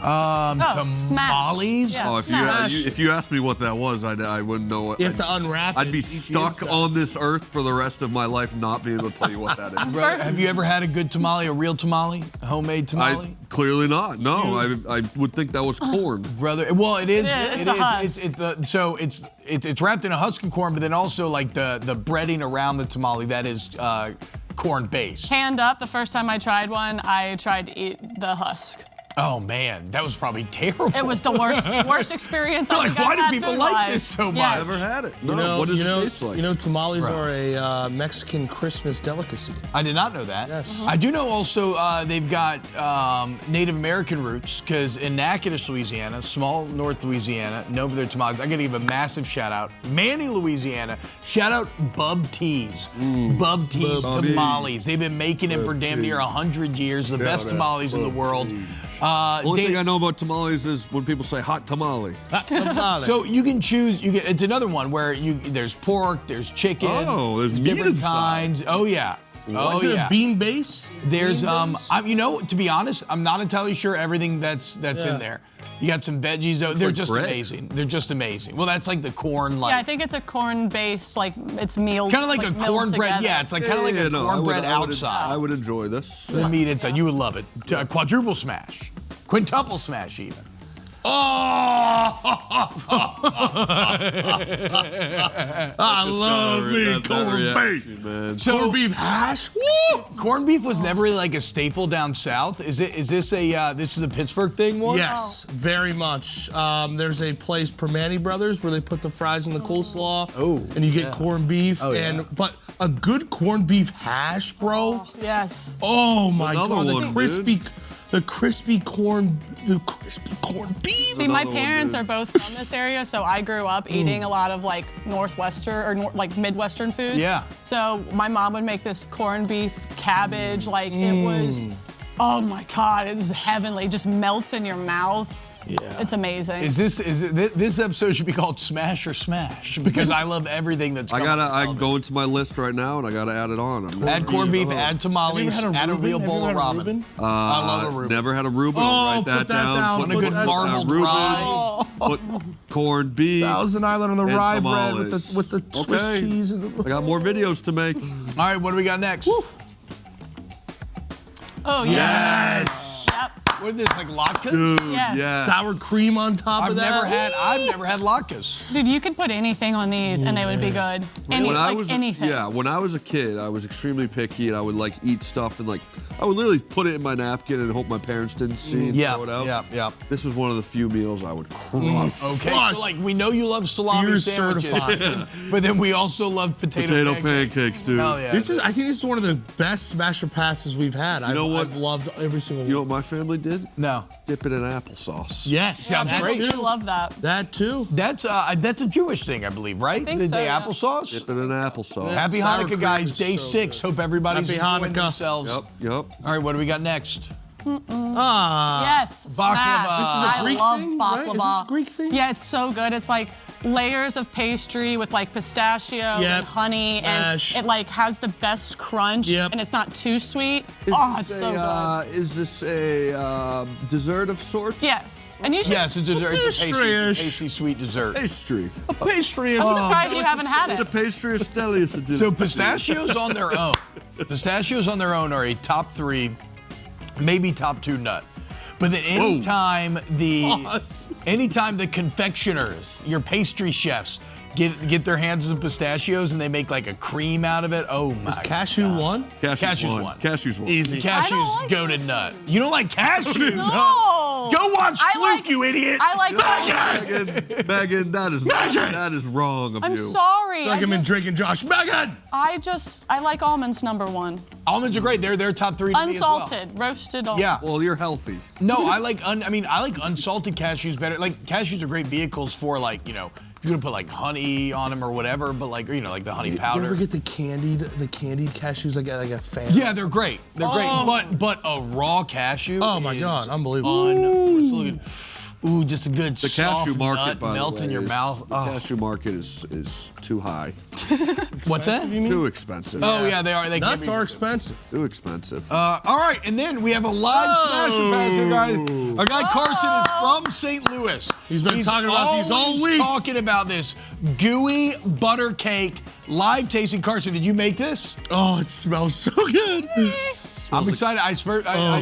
smash. Tamales. Yeah, Oh, smash. if you asked me what that was, I wouldn't know what. You have to unwrap it. I'd be eat the stuck inside. on this earth for the rest of my life not being able to tell you what that is. Brother, have you ever had a good tamale, a real tamale, a homemade tamale? Clearly not. No, I would think that was corn. Brother, well, it is. It's the husk. So it's wrapped in a husk of corn, but then also like the breading around the tamale that is corn based. Hand up, the first time I tried one, I tried to eat the husk. Oh man, that was probably terrible. It was the worst experience I Like, think why I've do had people food-wise. like this so much? Yes. Never had it. No. What does it taste like? You know, tamales Right. are a Mexican Christmas delicacy. I did not know that. Yes. I do know also they've got Native American roots because in Natchitoches, Louisiana, small North Louisiana, known for their tamales. I got to give a massive shout out. Manny, Louisiana, shout out Bub Tees. Bub Tees Bub tamales. They've been making them for damn near 100 years. The best tamales in the world. Only thing I know about tamales is when people say hot tamale. So you can choose. It's another one where there's pork, there's chicken. Oh, there's meat different inside. kinds. Oh yeah. Oh Is it yeah. a bean base? There's Bean base? to be honest, I'm not entirely sure everything that's in there. You got some veggies though. They're like just bread. amazing. They're just amazing. Well, that's like the corn Yeah, I think it's a corn-based, like it's meal. kind of like a milled cornbread. together. Yeah, it's like kind of like a cornbread outside. I would enjoy this. The meat inside. You would love it. Quadruple smash, quintuple smash even. I love me corned beef, man. So- Corned beef hash. Woo! Corned beef was never really like a staple down south. Is this a Pittsburgh thing? One? Yes, very much. There's a place, Permani Brothers, where they put the fries in the coleslaw. Oh, and you get corned beef. Oh, yeah. But a good corned beef hash, bro. Yes. Oh my Another god, one, the crispy corned beef. See, my parents are both from this area, so I grew up eating a lot of like Northwestern or like Midwestern foods. Yeah. So my mom would make this corned beef cabbage, like it was, oh my God, it was heavenly. It just melts in your mouth. Yeah. It's amazing. This episode should be called Smash or Smash because I love everything that's. I go into my list right now and I gotta add it on. Add corned beef, add tamales, add a real bowl of ramen. I love a Reuben. Never had a Reuben. I'll write that down. Put a good marbled rye. Put corned beef. Thousand Island on the and rye bread tamales. with the Swiss cheese. And I got more videos to make. All right, what do we got next? Oh yeah. Yes. Yep. What is this, like latkes? Dude, Yes. yeah. Sour cream on top of that. I've never had latkes. Dude, you could put anything on these and they would be good. When I was a kid, I was extremely picky, and I would like eat stuff and like I would literally put it in my napkin and hope my parents didn't see and throw it out. Yeah. This is one of the few meals I would crush. Okay, so like we know you love salami You're sandwiches, certified. but then we also love potato pancakes, dude. Hell yeah. I think this is one of the best smasher passes we've had. You know what? I've loved every single one. You know what my family did? No. Dip it in applesauce. Yes, Yeah, Sounds I great. do love that. that too. That's a Jewish thing, I believe, right? think the so, yeah. applesauce. Dip it in applesauce. Happy Sour Hanukkah, cream guys. is Day so 6. Hope everybody's Happy enjoying Hanukkah. themselves. Yep. All right, what do we got next? Yes, baklava. smash. This is a Greek I love thing, baklava. right? Is this a Greek thing? Yeah, it's so good. It's like layers of pastry with like pistachio and honey, smash. and it like has the best crunch, Yep. and it's not too sweet. Is It's this so good. Is this a dessert of sorts? Yes, and you should. Yes, it's a Pastry-ish. tasty, sweet dessert. Pastry. A pastry. I'm surprised you haven't had It's a it. pastry of Steli. So pistachios on their own. Pistachios on their own are a top 3, maybe top 2 nut. But then anytime the confectioners, your pastry chefs, get their hands on pistachios and they make like a cream out of it, oh my Is cashew one? Cashews one. Cashews one. Easy. Cashews goated nut. You don't like cashews? No. Go watch I Fluke, like- you idiot. I like. Megan, that is wrong of I'm you. sorry. Like I've been drinking Josh. Megan! I like almonds #1. Almonds are great. They're top 3 to me as well. Unsalted, roasted almonds. Yeah. Well, you're healthy. No, I like unsalted cashews better. Like cashews are great vehicles for like, you know, if you're gonna put like honey on them or whatever, but like, you know, like the honey powder. You ever get the candied cashews like a fan? Yeah, they're great. They're great. But a raw cashew. Oh my is God, unbelievable. Ooh, just a good The soft cashew market, nut by melt the way, in your mouth. The cashew market is too high. What's that? Too expensive. Oh yeah, they are. They Nuts can be are expensive. Too expensive. all right, and then we have a live smasher passer guy. Our guy Carson is from St. Louis. He's been talking about these all always week. Talking about this gooey butter cake live tasting. Carson, did you make this? Oh, it smells so good. I'm excited. I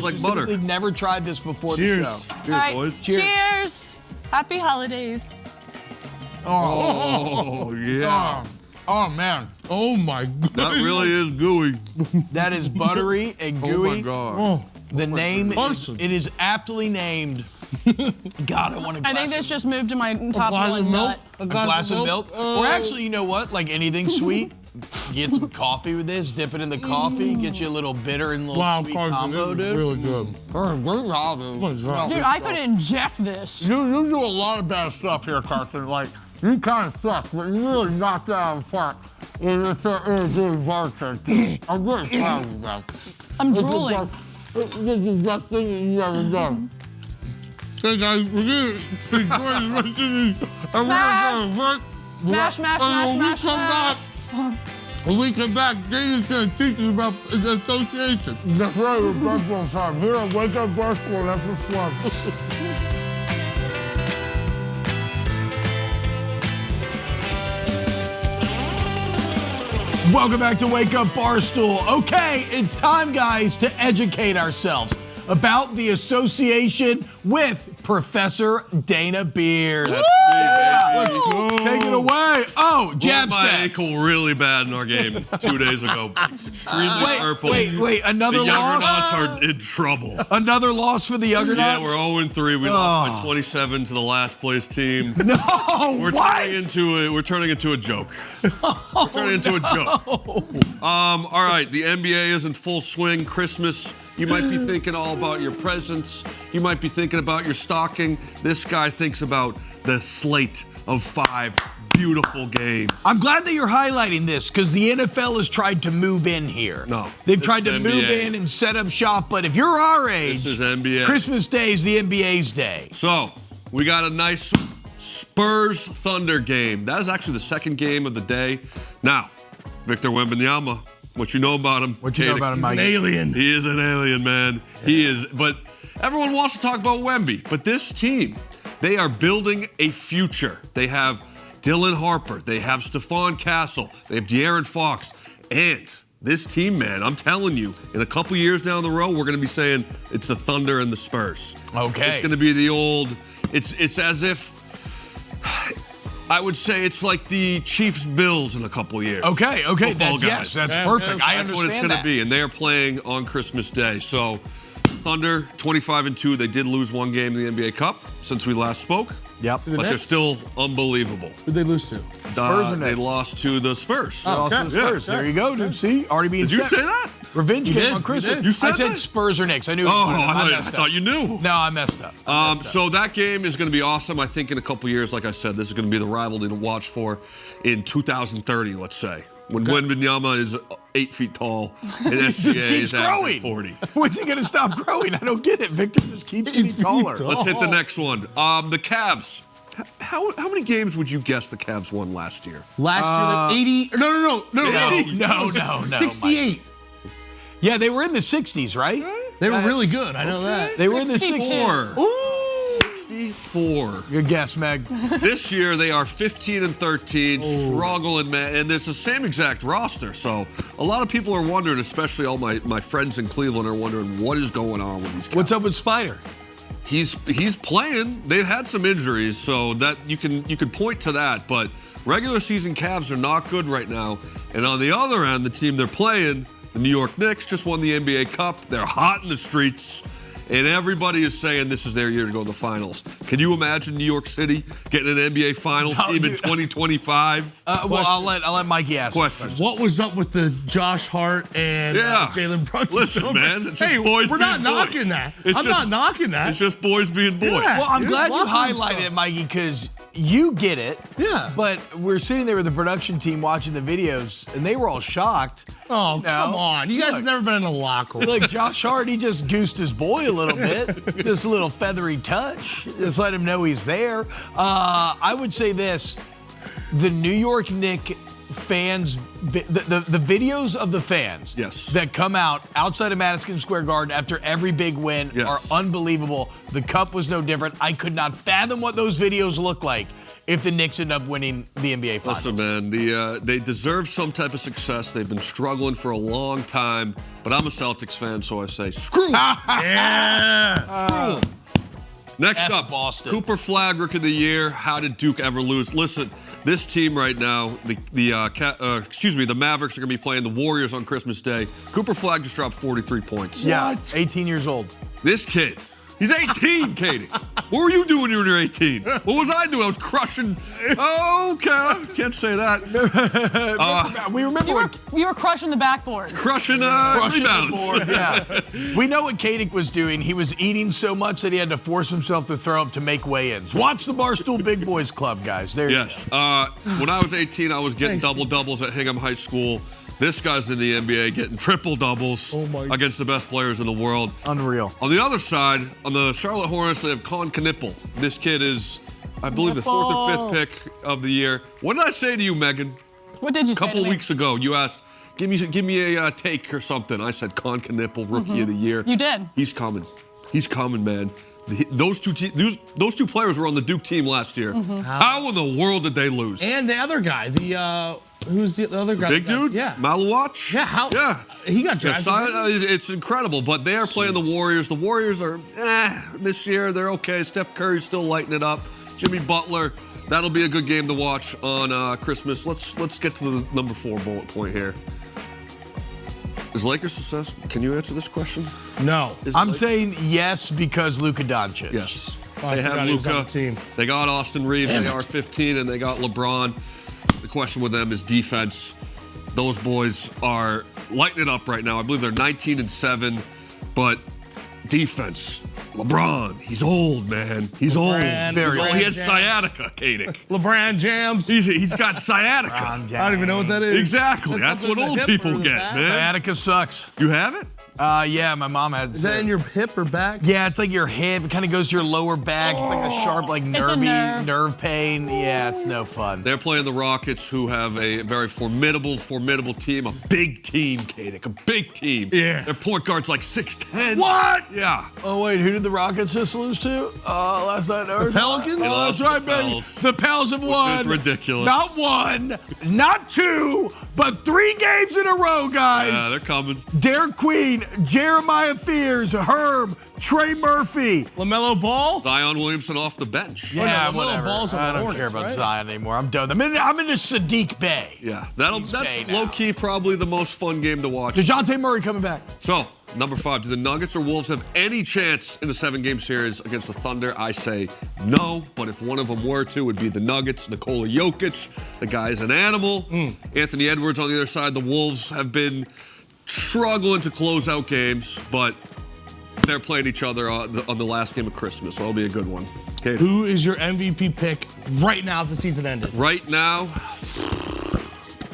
like butter. specifically never tried this before Cheers. the show. Cheers, All right, boys. cheers. Happy holidays. Oh, yeah. Oh man. Oh my God. That really is gooey. That is buttery and gooey. Oh my God. The name is, Carson. it is aptly named. God, I want a glass I think this of, just moved to my top glass of one milk? nut. a glass of milk. Or actually, you know what? Like anything sweet. Get some coffee with this, dip it in the coffee, get you a little bitter and a little Wow, sweet Carson, combo, this is dude. really good. Dude, I could inject this. You do a lot of bad stuff here, Carson. Like, you kind of suck, but you really knocked it out of the park. It's a varsity. I'm really proud of you guys. I'm drooling. This is the best thing you've ever done. Hey guys, we're gonna enjoy the rest of these. Smash, smash, smash, smash, smash. When we come back, Dana's gonna teach us about the association. That's right, it's baseball time. Here at Wake Up Barstool, that's what's fun. Welcome back to Wake Up Barstool. Okay, it's time, guys, to educate ourselves about the association with Professor Dana Beers. That's me, baby. Let's go. Take it away. Oh, jab my step. ankle really bad in our game 2 days ago. It's extremely purple. Wait, another the loss? Juggernauts are in trouble. Another loss for the Juggernauts? Yeah, we're 0-3. We lost by 27 to the last place team. No, we're turning into a joke. We're turning into a joke. All right, the NBA is in full swing. Christmas. You might be thinking all about your presents. You might be thinking about your stocking. This guy thinks about the slate of 5 beautiful games. I'm glad that you're highlighting this because the NFL has tried to move in here. No. They've tried to move in and set up shop, but if you're our age, This is NBA. Christmas Day is the NBA's day. So, we got a nice Spurs Thunder game. That is actually the second game of the day. Now, Victor Wembanyama, what you know about him? What you know about him, Mike? He's an alien. He is an alien, man. He is. But everyone wants to talk about Wemby. But this team, they are building a future. They have Dylan Harper. They have Stephon Castle. They have De'Aaron Fox. And this team, man, I'm telling you, in a couple years down the road, we're going to be saying it's the Thunder and the Spurs. Okay. It's going to be the old, it's as if, I would say it's like the Chiefs-Bills in a couple years. Okay, Football that's guys. perfect. I That's what it's understand going to that. be, and they are playing on Christmas Day. So, Thunder 25-2. They did lose one game in the NBA Cup since we last spoke. Yep, but they're still unbelievable. Who'd they lose to? Spurs or They Knicks? lost to the Spurs. They lost to the Spurs. There you go, dude. See, already being Did you set. say that? Revenge You game did? on Christmas. You said I said that? Spurs or Knicks. I knew. I thought you knew. No, I messed up. So that game is going to be awesome. I think in a couple years, like I said, this is going to be the rivalry to watch for in 2030, let's say. When Wembanyama is 8 feet tall and It just SGA keeps is averaging growing. 40. When's he going to stop growing? I don't get it. Victor just keeps getting taller. Let's hit the next one. The Cavs. How many games would you guess the Cavs won last year? Last year, 80. No. 80. No. 68. Yeah, they were in the 60s, right? They were really good. I know that. They were in the 64. 60s. Ooh. 64. Good guess, Meg. This year they are 15-13, struggling, man, and it's the same exact roster. So a lot of people are wondering, especially all my friends in Cleveland are wondering what is going on with these guys. What's up with Spider? He's playing. They've had some injuries, so that you can point to that. But regular season Cavs are not good right now. And on the other end, the team they're playing, the New York Knicks, just won the NBA Cup. They're hot in the streets. And everybody is saying this is their year to go to the finals. Can you imagine New York City getting an NBA Finals team in 2025? Well, I'll let Mikey ask. Questions. What was up with the Josh Hart and Jalen Brunson? Listen, man. It's just Hey, boys we're not being knocking boys. that. It's I'm not knocking that. It's just boys being boys. Yeah. Well, I'm Dude, glad you locker room highlighted stuff. it, Mikey, because you get it. Yeah. But we're sitting there with the production team watching the videos, and they were all shocked. Oh, You know? come on. You guys have never been in a locker room. Like Josh Hart, he just goosed his boy a little bit. Just a little feathery touch. Just let him know he's there. I would say this. The New York Knicks fans, the videos of the fans that come out outside of Madison Square Garden after every big win are unbelievable. The Cup was no different. I could not fathom what those videos look like if the Knicks end up winning the NBA Finals. Listen, man, they deserve some type of success. They've been struggling for a long time, but I'm a Celtics fan, so I say screw 'em. Yeah. Screw 'em. Next F up, Boston. Cooper Flag Rookie of the Year. How did Duke ever lose? Listen, this team right now, the Mavericks are going to be playing the Warriors on Christmas Day. Cooper Flag just dropped 43 points. Yeah, 18 years old. This kid, he's 18, Katie. What were you doing when you were 18? What was I doing? I was crushing. Oh, okay. Can't say that. We remember You were crushing the backboards. Crushing Crushing the rebounds. board, yeah. We know what Kadik was doing. He was eating so much that he had to force himself to throw up to make weigh-ins. Watch the Barstool Big Boys Club, guys. There Yes. When I was 18, I was getting double-doubles at Hingham High School. This guy's in the NBA getting triple-doubles against the best players in the world. Unreal. On the other side, on the Charlotte Hornets, they have Con Knippel. This kid is, I believe, the 4th or 5th pick of the year. What did I say to you, Megan? What did you say A couple to me? weeks ago, you asked, give me a take or something. I said Con Knippel, Rookie of the Year. You did. He's coming. He's coming, man. Those two players were on the Duke team last year. How in the world did they lose? And the other guy, Who's the other guy? Big dude? Yeah. Malawatch? Yeah, how? Yeah. He got drafted. It's incredible, but they are playing the Warriors. The Warriors are, this year, they're okay. Steph Curry's still lighting it up. Jimmy Butler, that'll be a good game to watch on Christmas. Let's get to the number 4 bullet point here. Is Lakers success? Can you answer this question? No. I'm saying yes because Luka Doncic. Yes. I They have forgot he was on Luka. the team. They got Austin Reeves. Damn They it. are 15, and they got LeBron. The question with them is defense. Those boys are lighting it up right now. I believe they're 19-7, but defense. LeBron, he's old, man. He's old. LeBron He has James. sciatica, Katic. LeBron jams. He's got sciatica. I don't even know what that is. Exactly. That's That's what something old the hip people or the get, back? man. Sciatica sucks. You have it? Yeah, my mom had. Is that in your hip or back? Yeah, it's like your hip. It kind of goes to your lower back. It's like a sharp, like It's a nerve. nerve pain. Yeah, it's no fun. They're playing the Rockets, who have a very formidable team. A big team, Katic. A big team. Yeah. Their point guard's like 6'10". What? Yeah. Oh wait, who did the Rockets just lose to? Last night. The Pelicans? They Oh, lost that's right, to the baby. Pels. The Pels have won. is ridiculous. Not 1, not 2, but 3 games in a row, guys. Yeah, they're coming. Derek Queen, Jeremiah Fears, Herb, Trey Murphy. LaMelo Ball? Zion Williamson off the bench. Yeah, no, LaMelo whatever. Ball's on the I don't Hornets, care about right? Zion anymore. I'm done. I'm into Sadiq Bey. Yeah, He's that's Bay now. low key probably the most fun game to watch. DeJounte Murray coming back. So, number 5, do the Nuggets or Wolves have any chance in the 7-game series against the Thunder? I say no, but if one of them were to, it would be the Nuggets. Nikola Jokic, the guy is an animal. Anthony Edwards on the other side. The Wolves have been struggling to close out games, but they're playing each other on the last game of Christmas, so it'll be a good one. Okay. Who is your MVP pick right now if the season ended? Right now,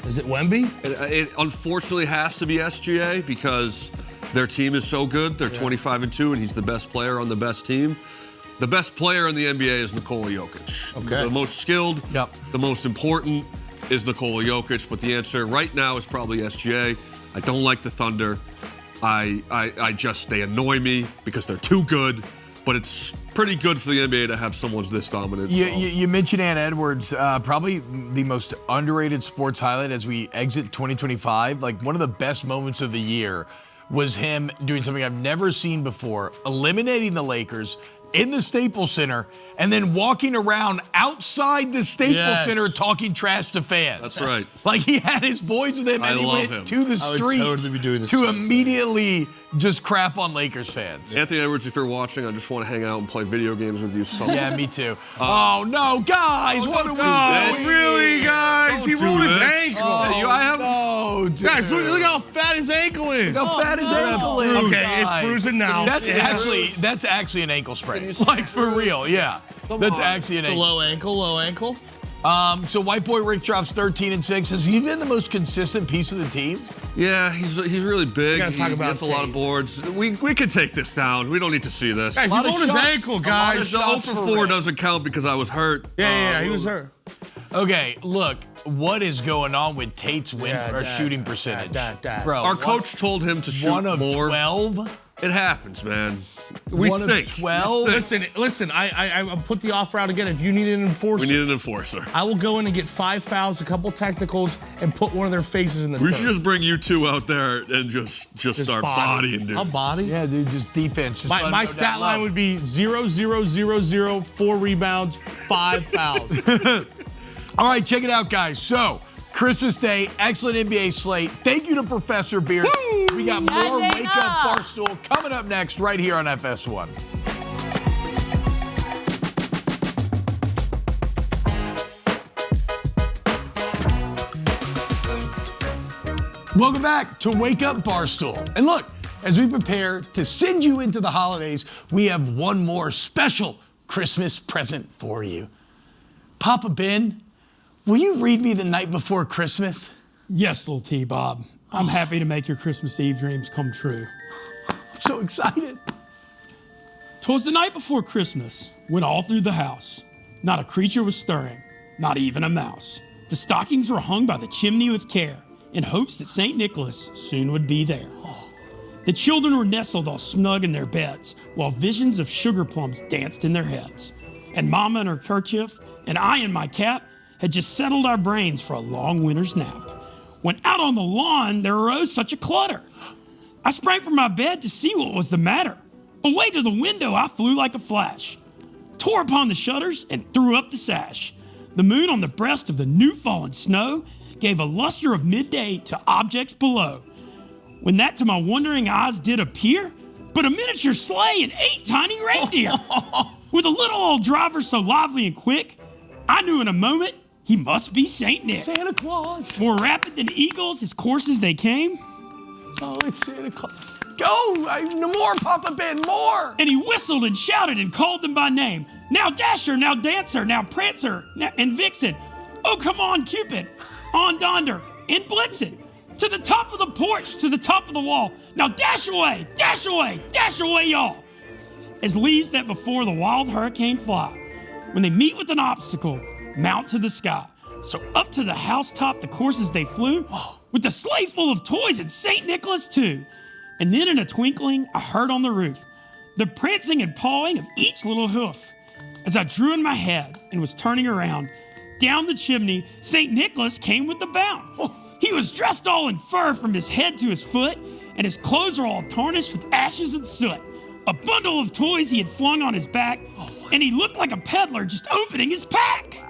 Is it Wemby? it unfortunately has to be SGA because their team is so good. They're 25-2, and he's the best player on the best team. The best player in the NBA is Nikola Jokic. Okay. The most skilled, the most important is Nikola Jokic, but the answer right now is probably SGA. I don't like the Thunder. They annoy me because they're too good, but it's pretty good for the NBA to have someone this dominant. You mentioned Ant Edwards, probably the most underrated sports highlight as we exit 2025. Like one of the best moments of the year was him doing something I've never seen before, eliminating the Lakers in the Staples Center and then walking around outside the Staples Center talking trash to fans. That's right. Like he had his boys with him and he love went him. to the I would streets totally be doing this to too. immediately just crap on Lakers fans. Anthony Edwards, if you're watching, I just want to hang out and play video games with you. Yeah, me too. Oh no, guys, what are we doing? Really, guys? He rolled his that. ankle. No, dude. Guys, look how fat his ankle is. Look how fat his ankle is. Okay, guys. it's bruising now. That's actually an ankle sprain. Like for real, yeah. That's actually an It's a ankle. low ankle. So White Boy Rick drops 13-6. Has he been the most consistent piece of the team? Yeah, he's really big. gotta talk He about gets a lot of tape. boards. We can take this down. We don't need to see this. Guys, he rolled his ankle, guys. The 0 for 4 doesn't count because I was hurt. Yeah, he was hurt. Okay, look, what is going on with Tate's shooting percentage? Bro, Our coach told him to shoot one of more. 12? It happens, man. We One of think. 12? Listen. I put the offer out again. If you need an enforcer, We need an enforcer. I will go in and get 5 fouls, a couple technicals, and put one of their faces in the We dirt. should just bring you two out there and just start bodying, dude. I'll body. Yeah, dude, just defense. Just let him My go stat down line low. would be 0, 0, 0, 0, 4 rebounds, 5 fouls. All right, check it out, guys. So, Christmas Day, excellent NBA slate. Thank you to Professor Beard. We got more Yeah, Wake Up Barstool coming up next right here on FS1. Welcome back to Wake Up Barstool. And look, as we prepare to send you into the holidays, we have one more special Christmas present for you. Papa Ben, will you read me the night before Christmas? Yes, little T-Bob. I'm happy to make your Christmas Eve dreams come true. I'm so excited. 'Twas the night before Christmas, when all through the house, not a creature was stirring, not even a mouse. The stockings were hung by the chimney with care, in hopes that St. Nicholas soon would be there. The children were nestled all snug in their beds, while visions of sugar plums danced in their heads. And Mama in her kerchief, and I in my cap, had just settled our brains for a long winter's nap. When out on the lawn, there arose such a clutter. I sprang from my bed to see what was the matter. Away to the window I flew like a flash, tore upon the shutters and threw up the sash. The moon on the breast of the new fallen snow gave a luster of midday to objects below. When that to my wondering eyes did appear, but a miniature sleigh and 8 tiny reindeer. With a little old driver so lively and quick, I knew in a moment he must be Saint Nick. Santa Claus. More rapid than eagles, his courses they came. Oh, it's Santa Claus. Go! No more, Papa Ben, more! And he whistled and shouted and called them by name. Now Dasher, now Dancer, now Prancer, and Vixen. Oh, come on, Cupid. On Donder, and Blitzen. To the top of the porch, to the top of the wall. Now dash away, y'all. As leaves that before the wild hurricane fly, when they meet with an obstacle, mount to the sky. So up to the housetop the courses they flew, with the sleigh full of toys and St. Nicholas too. And then in a twinkling, I heard on the roof the prancing and pawing of each little hoof. As I drew in my head and was turning around, down the chimney, St. Nicholas came with a bound. He was dressed all in fur from his head to his foot, and his clothes were all tarnished with ashes and soot. A bundle of toys he had flung on his back, and he looked like a peddler just opening his pack.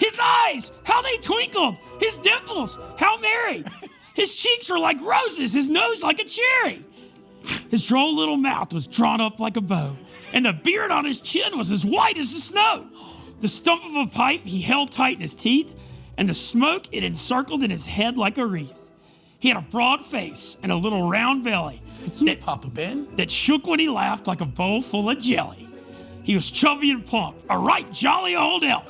His eyes, how they twinkled. His dimples, how merry. His cheeks were like roses, his nose like a cherry. His droll little mouth was drawn up like a bow, and the beard on his chin was as white as the snow. The stump of a pipe he held tight in his teeth, and the smoke it encircled in his head like a wreath. He had a broad face and a little round belly Papa Ben. that shook when he laughed like a bowl full of jelly. He was chubby and plump, a right jolly old elf.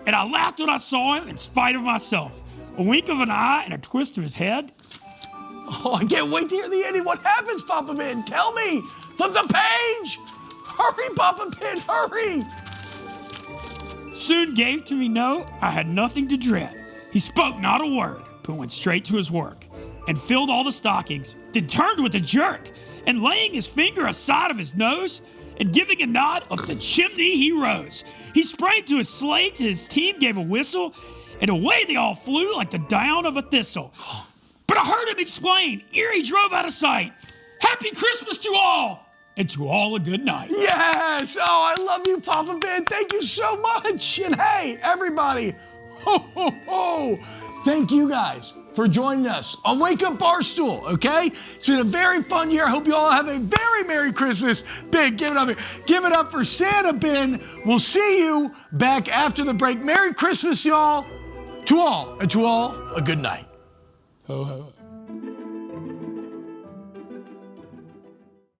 And I laughed when I saw him in spite of myself. A wink of an eye and a twist of his head. Oh, I can't wait to hear the ending. What happens, Papa Ben? Tell me. Flip the page. Hurry, Papa Ben, hurry. Soon gave to me note I had nothing to dread. He spoke not a word, but went straight to his work and filled all the stockings, then turned with a jerk, and laying his finger aside of his nose and giving a nod, up the chimney he rose. He sprang to his sleigh, to his team gave a whistle, and away they all flew like the down of a thistle. But I heard him explain, ere he drove out of sight, Happy Christmas to all, and to all a good night. Yes! Oh, I love you, Papa Ben. Thank you so much. And hey, everybody, ho, ho, ho. Thank you guys for joining us on Wake Up Barstool, okay? It's been a very fun year. I hope you all have a very Merry Christmas. Ben, give it up here. Give it up for Santa Ben. We'll see you back after the break. Merry Christmas, y'all. To all, and to all, a good night. Ho, ho.